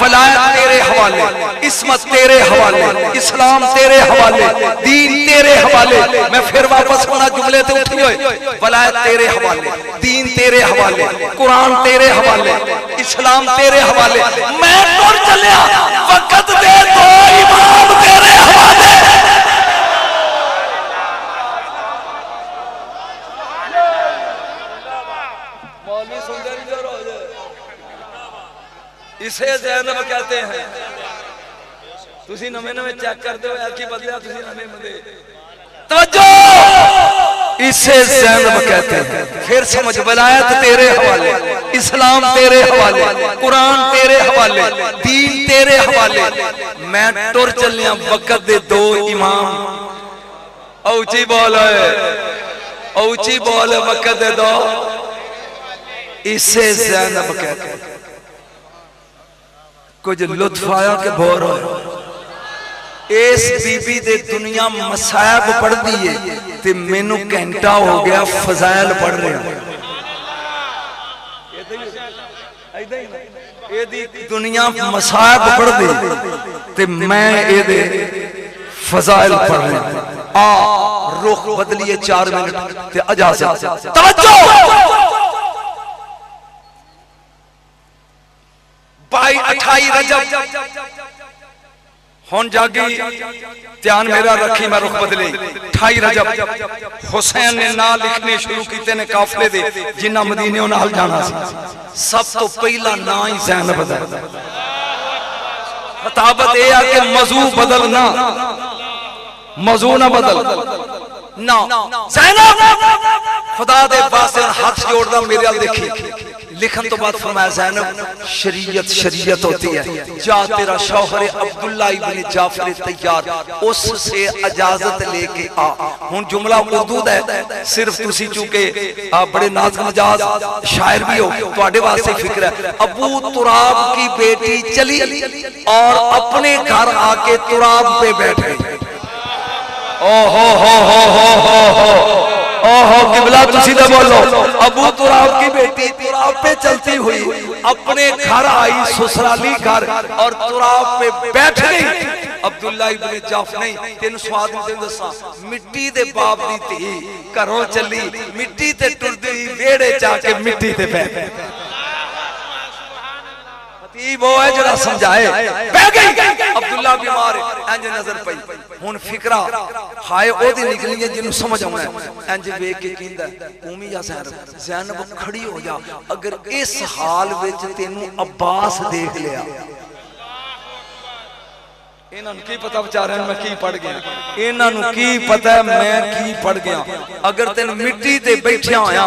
वलायत तेरे हवाले, इस्मत तेरे हवाले, इस्लाम तेरे हवाले, दीन तेरे हवाले। मैं फिर वापस होना जुमले ते उठी होए। वलायत तेरे हवाले, दीन तेरे हवाले, कुरान तेरे हवाले, इस्लाम तेरे हवाले। मैं टुर चलिया वक्त दे दो इमाम तेरे हवाले। इसे ज़ैनब कहते हैं। तुसी नवे नवे चेक करते हो की बदलिया तुसी नवे बंदे। तवज्जो इसे ज़ैनब कहते हैं। फिर समझ वलायत तेरे हवाले, इस्लाम तेरे हवाले, कुरान तेरे हवाले, दीन तेरे हवाले। मैं टुर चलिया वक्त दे दो इमाम। ऊंची बोल ऊंची बोल वक्त दे दो। इसे ज़ैनब कहते हैं। कुछ लुत्फ आया के बोर हो इस बीबी दे दुनिया मसायब पढ़ दिए ते मैनू घंटा हो गया फजाइल पढ़ रहा। दुनिया मसायब पढ़ दी ते मैं एदे फजाइल पढ़ रहा। आ रुख बदलिए 4 मिनट ते इजाजत। तवज्जो 28 रजब हुन जागी ध्यान मेरा रखी मैं रुख बदले। 28 रजब हुसैन ने ना लिखने शुरू किए ने काफले दे जिन्ना मदीने नाल जाना सी। सब तो पहला ना ही ज़ैनब दा। खताबत ए आ के मौजू बदल ना, मौजू ना बदल ना। ज़ैनब खुदा दे वास्ते हाथ जोड़दा मेरे अल देखी। लिखन तो बाद फरमाया ज़ैनब शरीयत शरीयत होती है। जा तेरा शौहर अब्दुल्ला इब्न जाफर तैयार उससे इजाजत लेके आ। हुन जुमला उर्दू दा है सिर्फ तुसी चूंकि बड़े नाज़ मिजाज शायर भी हो तुहाडे वास्ते फिक्र है। अबू तुराब की बेटी चली और अपने घर आके तुराब पे बैठ गई। ओहो ओहो किबला तुसी तो बोलो। अबू तुराब की बेटी तुराब पे चलती हुई अपने घर आई ससुराली घर और तुराब पे बैठ गई। अब्दुल्ला इब्न जाफर नहीं तेन स्वाद में दसा मिट्टी दे बाप दी थी घरों चली मिट्टी ते टुरदी वेड़े जाके मिट्टी ते बैठ गई। वो है जरा समझाए बह गई। अब्दुल्ला बीमार इंज नजर पई। हुन फिकरा हाय ओदी निकली है जिन्नु समझ आउना इंज वेख के कहंदा उमी या ज़ैनब खड़ी हो जा। अगर इस हाल विच तेनू अब्बास देख लिया इन्हां की पता बेचारे मैं की पढ़ गया। इन्हां की पता मैं की पढ़ गया। अगर तेन मिट्टी ते बैठिया होया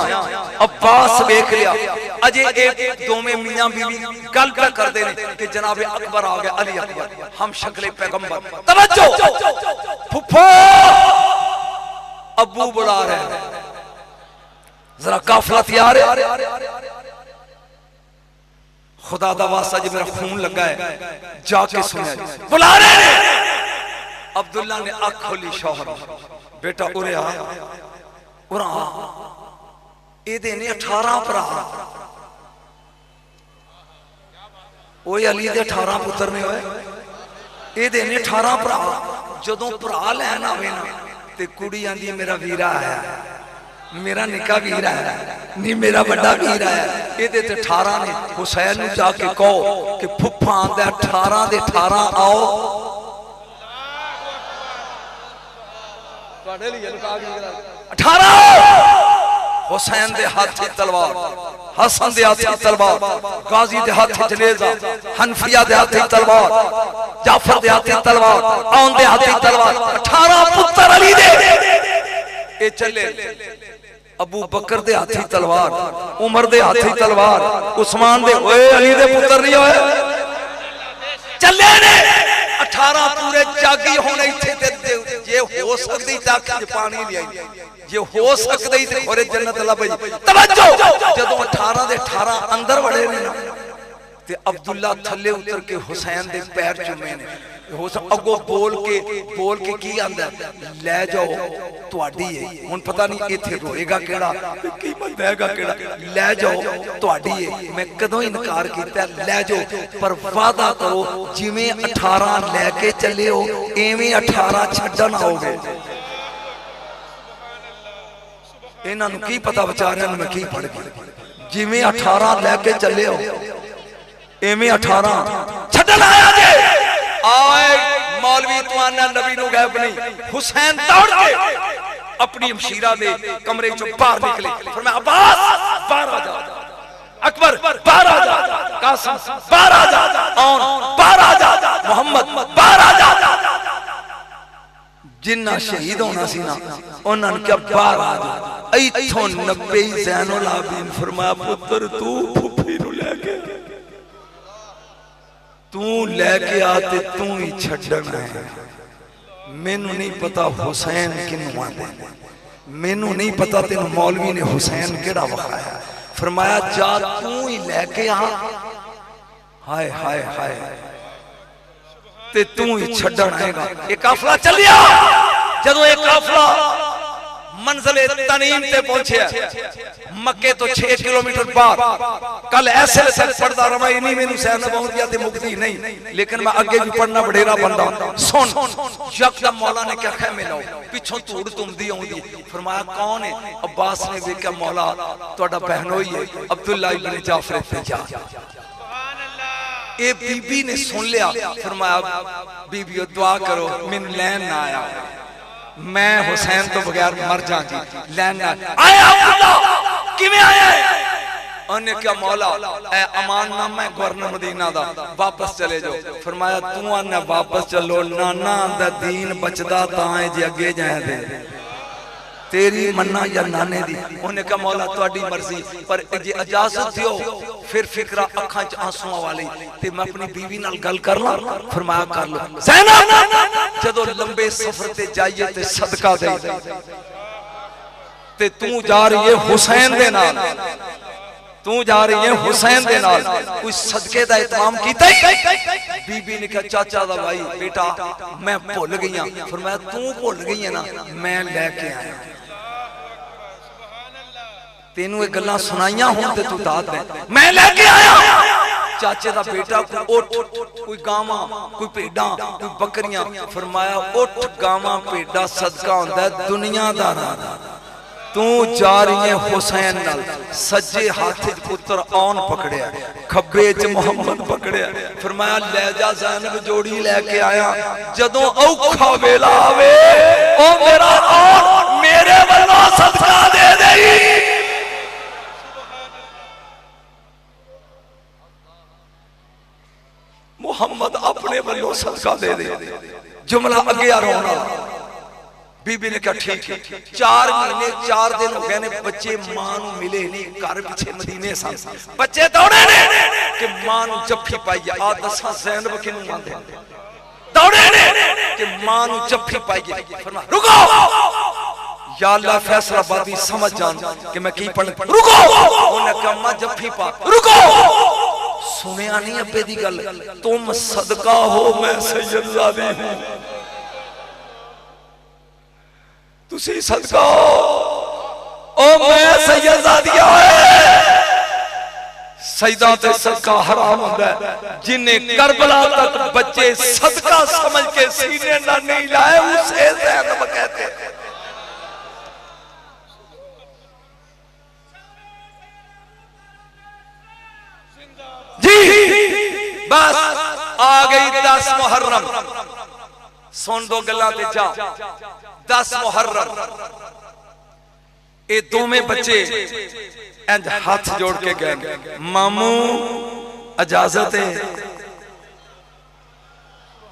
अब्बास देख लिया अजे एक दोवें मियां बीवी गल पे करदे ने कि जनाब अकबर आ गया अली अकबर हम शक्ले पैगंबर। तवज्जो फुफो अब्बू बुला रहे हैं जरा काफिला तैयार है। खुदा दा वास्ता जी मेरा खून लगा है जाके सुनिया बुला रहे हैं। अब्दुल्ला ने आंख खोली शौहर बेटा उरे आ उरा एदे ने 18 भरा ओए अली दे 18 पुत्र ने होए एदे ने 18 भरा। जदों भरा लैन आवे ना ते कुड़ी आंदी मेरा वीरा आया मेरा निका वीर है नहीं मेरा बड़ा वीर है। ये 18 ने हुसैन नूं जाके कहो कि फुफा आंदा 18 दे 18 आओ। तुहाडे लिए लुका के 18 हुसैन दे हाथी तलवार, हसन दे हाथी तलवार, गाजी दे हाथी जनेजा, हनफिया दे हाथी तलवार, जाफर दे हाथी तलवार, आन दे हाथी तलवार, 18 पुत्र अली दे ए चले। अबू बकर दे हाथी तलवार, उमर दे हाथी तलवार, उस्मान दे ओए अली दे पुत्र नहीं होए चले ने 18 पूरे जागी होने इथे ते जे हो सकदी ताकि पानी ले आई, जे हो सकदी ते खोरे जन्नत लब जी। तवज्जो जदों 18 दे 18 अंदर वड़े ने ते अब्दुल्ला थल्ले उतर के हुसैन दे पैर चुमे ने। हुसैन अगो बोल के की आंदा ले जाओ तुहाडी है। हुन पता नहीं इथे रोएगा केड़ा की मंदेगा केड़ा, ले जाओ तुहाडी है। मैं कदों इनकार कीता ले जाओ, पर वादा करो जिवें 18 लेके चले हो एवें 18 छड्डन आओगे। इन्हां नूं की पता बेचारियां नूं मैं की पढ़ गई, जिवें 18 लेके चले हो एवें 18 छड्डन आया जे। आए मौलवी तुआना नबी नूं गैब नहीं। हुसैन दौड़ के अपनी हमशीरा दे कमरे चों बाहर निकले, फरमाया अब्बास बाहर आ जा, अकबर बाहर आ जा, कासिम बाहर आ जा, औन बाहर आ जा, मोहम्मद बाहर आ जा। जिन्ना शहीद होना सी ना उन्होंने क्या बाहर आ जा। इथों 90 ज़ैनुल आबिदीन फरमाया पुत्र तू फुफी नूं लेके आते तू ही छड्डना है। मैनू नहीं पता हुसैन किनू आंदे, मैनू नहीं पता तेन मौलवी ने हुसैन केड़ा वखाया। फरमाया जा तू ही लेके आ। हाय हाय हाय ते तू ही छड्डन आएगा। एक काफिला चलिया, जदों एक काफिला मंजिले तनीम ते पहुंचे, मक्के तो 6 किलोमीटर बाहर। कल ऐसे पढ़ता रहा नहीं मैनू सैन पहुंच गया ते मुक्ति नहीं, लेकिन मैं अगे भी पढ़ना बड़ेरा बंदा। सुन यकदम मौला ने क्या खे मिलाओ पिछों धूड़ तुमदी आउंदी। फरमाया कौन है? अब्बास ने वेख्या मौला तुहाडा बहनोई है अब्दुल्ला इब्न जाफर तैयार। ए बीबी ने सुन लिया, फरमाया बीबी दुआ करो मैनू लैन ना आया, मैं हुसैन तो बगैर मर जाऊंगी। लैन आया किवें आया है? उन्हें क्या मौला ए अमाननामा है गवर्नर मदीना दा, वापस चले जाओ। फरमाया तू आना वापस चलो, नाना दा दीन बचदा तां है जे अगे जाए दे, तेरी मन्ना या नाने दी। उन्हें क्या मौला तुहाडी मर्जी, पर जे इजाजत दियो फिर फिक्रा अखां च आंसुआं वाली ते मैं अपनी बीवी नाल गल कर ला। फरमाया कर लो। ज़ैनब जदों लंबे सफर ते जाइए ते सदका दे ते तू जा रही है हुसैन दे नाल, तू जा रही है हुसैन दे नाल, कोई सदके दा इत्माम कीता ही? बीबी ने कहा चाचा दा भाई बेटा मैं भुल गई हां। फरमाया तू भुल गई है ना, मैं लेके आया तेनू ये गल्लां सुनाइयां हुण ते तू दाद दे, मैं लेके आया। चाचे दा बेटा कोई उठ, कोई गावां, कोई भेडां, कोई बकरियां। फरमाया उठ गावां भेडां सदका हुंदा है दुनियादारां दा, तू जा रही है हुसैन नाल। सज्जे हाथ च पुत्र औन पकड़िया, खब्बे च मोहम्मद पकड़िया। फरमाया ले जा ज़ैनब जोड़ी लेके आया। जदों औखा वेला आवे ओ मेरा औन मेरे वल्लों सदका दे देई। मोहम्मद अपने वल्लों सदका दे दे। जुमला अगे आ रोना। बीबी ने कहा ठीक है। 4 महीने 4 दिन हो गए ने बच्चे मां नूं मिले नहीं, घर पीछे मदीने सन, बच्चे दौड़े ने कि मां नूं जफ्फी पाई। आ दसा ज़ैनब किनूं आंदे दौड़े ने कि मां नूं जफ्फी पाई। फरमाया रुको या अल्लाह फैसलाबादी समझ जान कि मैं की पढ़। रुको उन्हें कहा मां जफ्फी पा। रुको सुनिया नहीं अब्बे दी गल, तुम सदका हो मैं सैयदजादी हूं, तुसी सदका हो ओ मैं सैयदजादिया सजदा ते सदका हराम होंदा है। जिन्हें करबला तक बच्चे सदका समझ के सीने ना नहीं लाए उसे ज़ैनब कहते हैं। जी बस आ गई 10 मुहर्रम। सुन दो गल्लां ते जा। 10 मुहर्रम ये दोवें बच्चे इंज हाथ जोड़ के गए, मामू इजाजत है,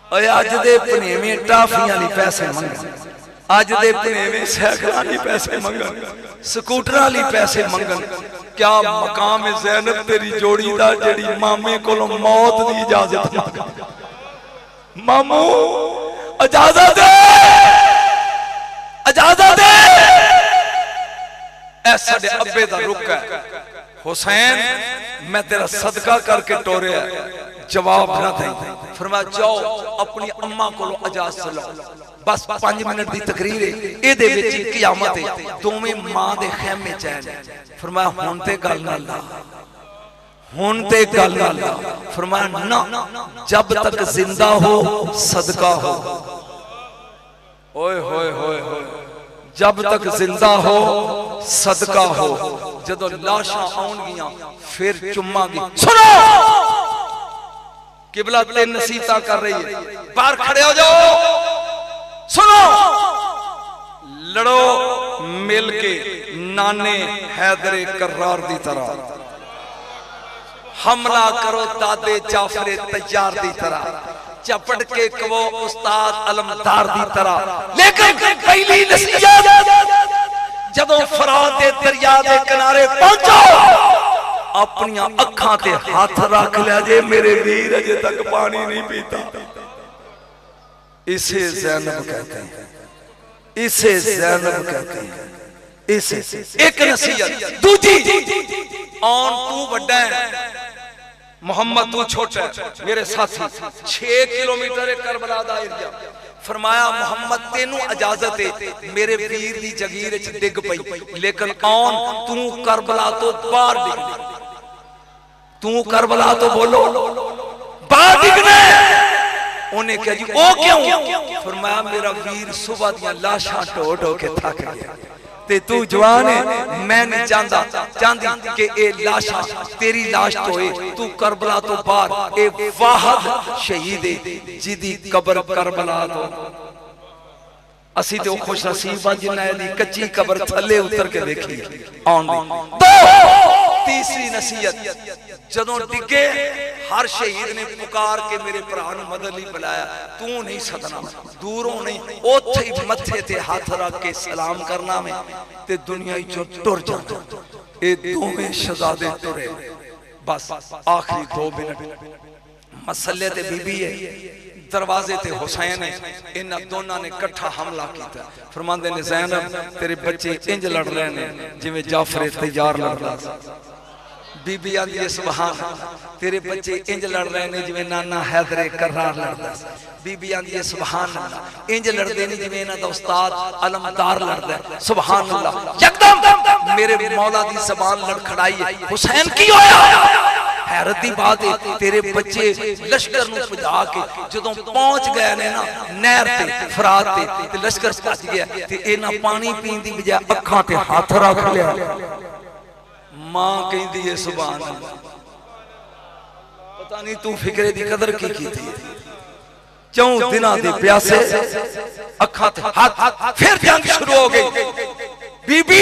अज दे भनेवें टाफियां ली पैसे मंगन, अज दे भनेवें सैकलां ली पैसे मंगन, स्कूटरां ली पैसे मंगन। क्या मकाम है ज़ैनब तेरी जोड़ी दा जेड़ी मामे कोलों मौत दी इजाजत मंगे। मामू इजाजत दे, इजाजत दे। ऐसा दे अब्बे दा रुक है, हुसैन मैं तेरा सदका करके टोरिया, जवाब ना दे। फरमाया जाओ अपनी अम्मा कोलों इजाजत लो, बस 5 मिनट की तकरीर है, इहदे विच क़यामत है, दोवें मां दे खैमे च हैं। फरमाया हुण ते गल ना ला, हुण ते गल ना ला। फरमाया ना, जब तक जिंदा हो सदका हो। ओए होए होए होए, जब तक जिंदा हो सदका हो, जदों लाशां आउणगियां फिर चुम्मांगी। सुनो किबला ते नसीहतां कर रही है, बाहर खड़े हो जाओ, सुनो लड़ो मिल के नाने हैदरे कर्रार दी तरह, हमला करो दादे जाफरे तैयार दी तरह, चपट के कवो उस्ताद अलमदार दी तरह। लेकिन पहली नसीहत जदों फरात दे दरिया दे किनारे पहुंचो, अपनी अखां ते हाथ रख लिया जे, मेरे वीर अजे तक पानी नहीं पीता। इसे ज़ैनब कहते हैं, इसे ज़ैनब कहते हैं। इसे एक नसीहत। दूजी, औन तू बड़ा है, मोहम्मद तू छोटा है, मेरे साथी 6 किलोमीटर है करबला दा एरिया। फरमाया मोहम्मद तेनू इजाजत है मेरे वीर दी जगीर च डिग पई, लेकिन औन तू करबला तो बाहर डिग, तू करबला तो बोलो बाहर डिगना। उन्हें कहा जी ओ क्यों? फरमाया मेरा वीर सुबह दियां लाशां ढो ढो के थक गया, ते तू जवान है, मैं नहीं चाहती कि ए लाशा तेरी लाश तो है, तू करबला तो बाहर ए वाहद शहीद है जिदी कब्र करबला तो। असी तो खुश नसीब हां जिन्हां दी कच्ची कब्र थले उतर के देखी आउण दी। तीसरी नसीहत, जदों डिगे हर शहीद ने पुकार के मेरे भरा नूं मदद लई बुलाया, तू नहीं सदना, दूरों नहीं, ओथे ही मथे ते हाथ रख के सलाम करना में ते दुनिया चों टुर जाना। ये दोवें शहजादे टुरे, बस आखिरी 2 मिनट मसले ते बीबी है, दरवाजे ते हुसैन है, इन्हां दोनों ने इकट्ठा हमला किया। फरमांदे ने ज़ैनब तेरे बच्चे इंज लड़ रहे ने जिवें जाफर तैयार लड़ रहा था। बीबी आंदी है सुभान, तेरे बच्चे इंज लड़ रहे ने जिवें नाना हैदरे कर्रार लड़दा सी। बीबी आंदी है सुभान अल्लाह, इंज लड़दे नहीं जिवें इन्हां दा उस्ताद अलमदार लड़दा है। सुभान अल्लाह, यकदम मेरे मौला दी ज़बान लड़खड़ाई है, हुसैन की होया? हैरत दी बात है, तेरे बच्चे लश्कर नूं भजा के जदों पहुंच गए ने ना नहर ते फरात ते लश्कर भज गया ते इन्हां पानी पीण दी बजाय अखां ते हाथ रख लिया। मां कहती है सुभान अल्लाह, पता नहीं तू फिक्रे दी कदर की थी। 4 दिनां दे प्यासे अखां ते हाथ, फिर जंग शुरू हो गई। बीबी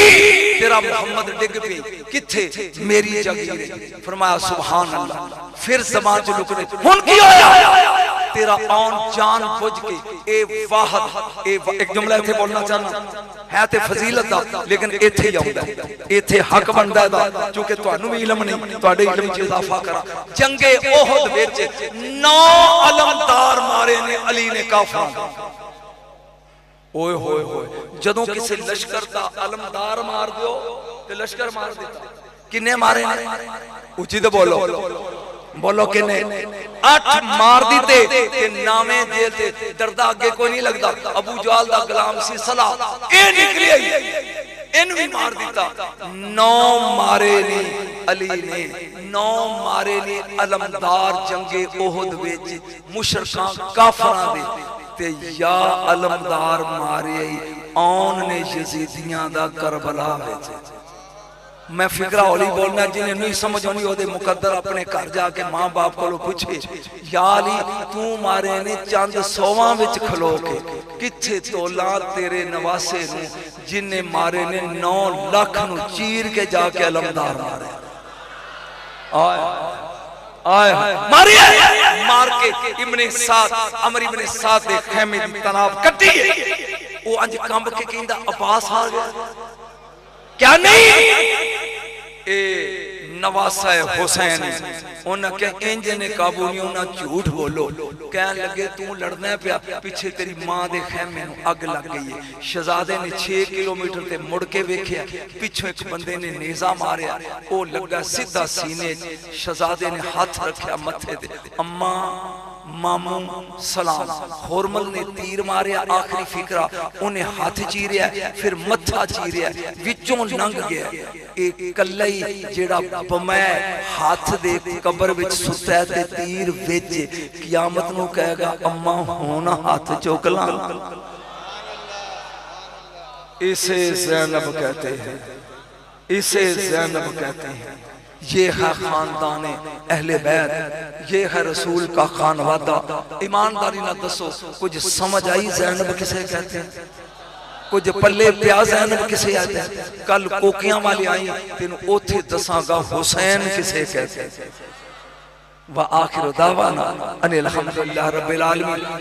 तेरा मोहम्मद डिग पे किथे मेरी जगीर। फरमाया सुभान अल्लाह, फिर ज़बान च लुकने, हुन की होया? तेरा औन जान बुझ के ए वाहद एक जुमला इत्थे बोलना चाहना है ते फजीलत दा, लेकिन इत्थे ही आउंदा, इत्थे हक बनदा दा, क्योंकि तुहानू भी इल्म नहीं, तुहाडे इल्म च इजाफा करा। जंगे ओहद विच 9 अलमदार मारे ने अली ने काफिरां। ओए होए होए, जदों किसी लश्कर दा अलमदार मार दियो ते लश्कर मार दिता। किन्ने मारे ने? उची तो बोलो, बोलो किन्ने? 8 मार दिते ते नामे जेल ते डरदा अगे कोई नहीं लगदा। अबू जहल दा गुलाम सी सलाह, ए निकली आई, इन भी मार दिता। 9 मारे ने अली ने, 9 मारे ने अलमदार जंगे ओहद विच मुशरकां काफिरां दे ते या अलमदार मारे औन ने यजीदियां दा करबला विच। मैं फिक्रा हौली बोलना, जिन्हें नहीं समझ आनी वो मुकद्दर अपने घर जाके मां बाप को पूछे, या अली तू मारे ने चंद सौवां विच खलो के किथे तोला तेरे नवासे नूं जिन्हें मारे ने 9 लाख नूं चीर के जाके अलमदार मारे। आए मारी मार के इब्ने साद अमर इब्ने साद दे खैमे दी तनाब कटी वो अंज कंब के कहंदा अब्बास आ गया क्या नहीं ए नवासा हुसैन उन्हें कहा इंज ने काबू नहीं उन्हें झूठ बोलो कह लगे तू लड़ना पिया पीछे तेरी मां दे खैमे नूं अग लग गई है। शहजादे ने 6 किलोमीटर ते मुड़ के वेख्या पिछों एक बंदे ने नेजा मारिया वो लगा सीधा सीने। शहजादे ने हाथ रखा मथे ते अम्मा मामू सलाम। होरमल ने तीर मारिया आखिरी फिकरा उन्हें हाथ चीरिया फिर मथा चीरिया विचों लंघ गया एक कल्ला ही जेड़ा बमै हाथ दे कबर विच सुता है ते तीर विच कियामत नूं कहेगा अम्मा हुण हाथ चुक ला। इसे ज़ैनब कहते हैं, इसे ज़ैनब कहते हैं। ये है खानदान अहले बैत, ये है रसूल का खानवादा। ईमानदारी ना दसो कुछ समझ आई ज़ैनब किसे कहते हैं, कुछ पल्ले प्या ज़ैनब किसे आते हैं। कल कोकियां वाली आई तेन ओथे दसांगा हुसैन किसे कहते हैं। व आखिर दावाना अनिल हम्दुलिल्लाह रब्बिल आलमीन।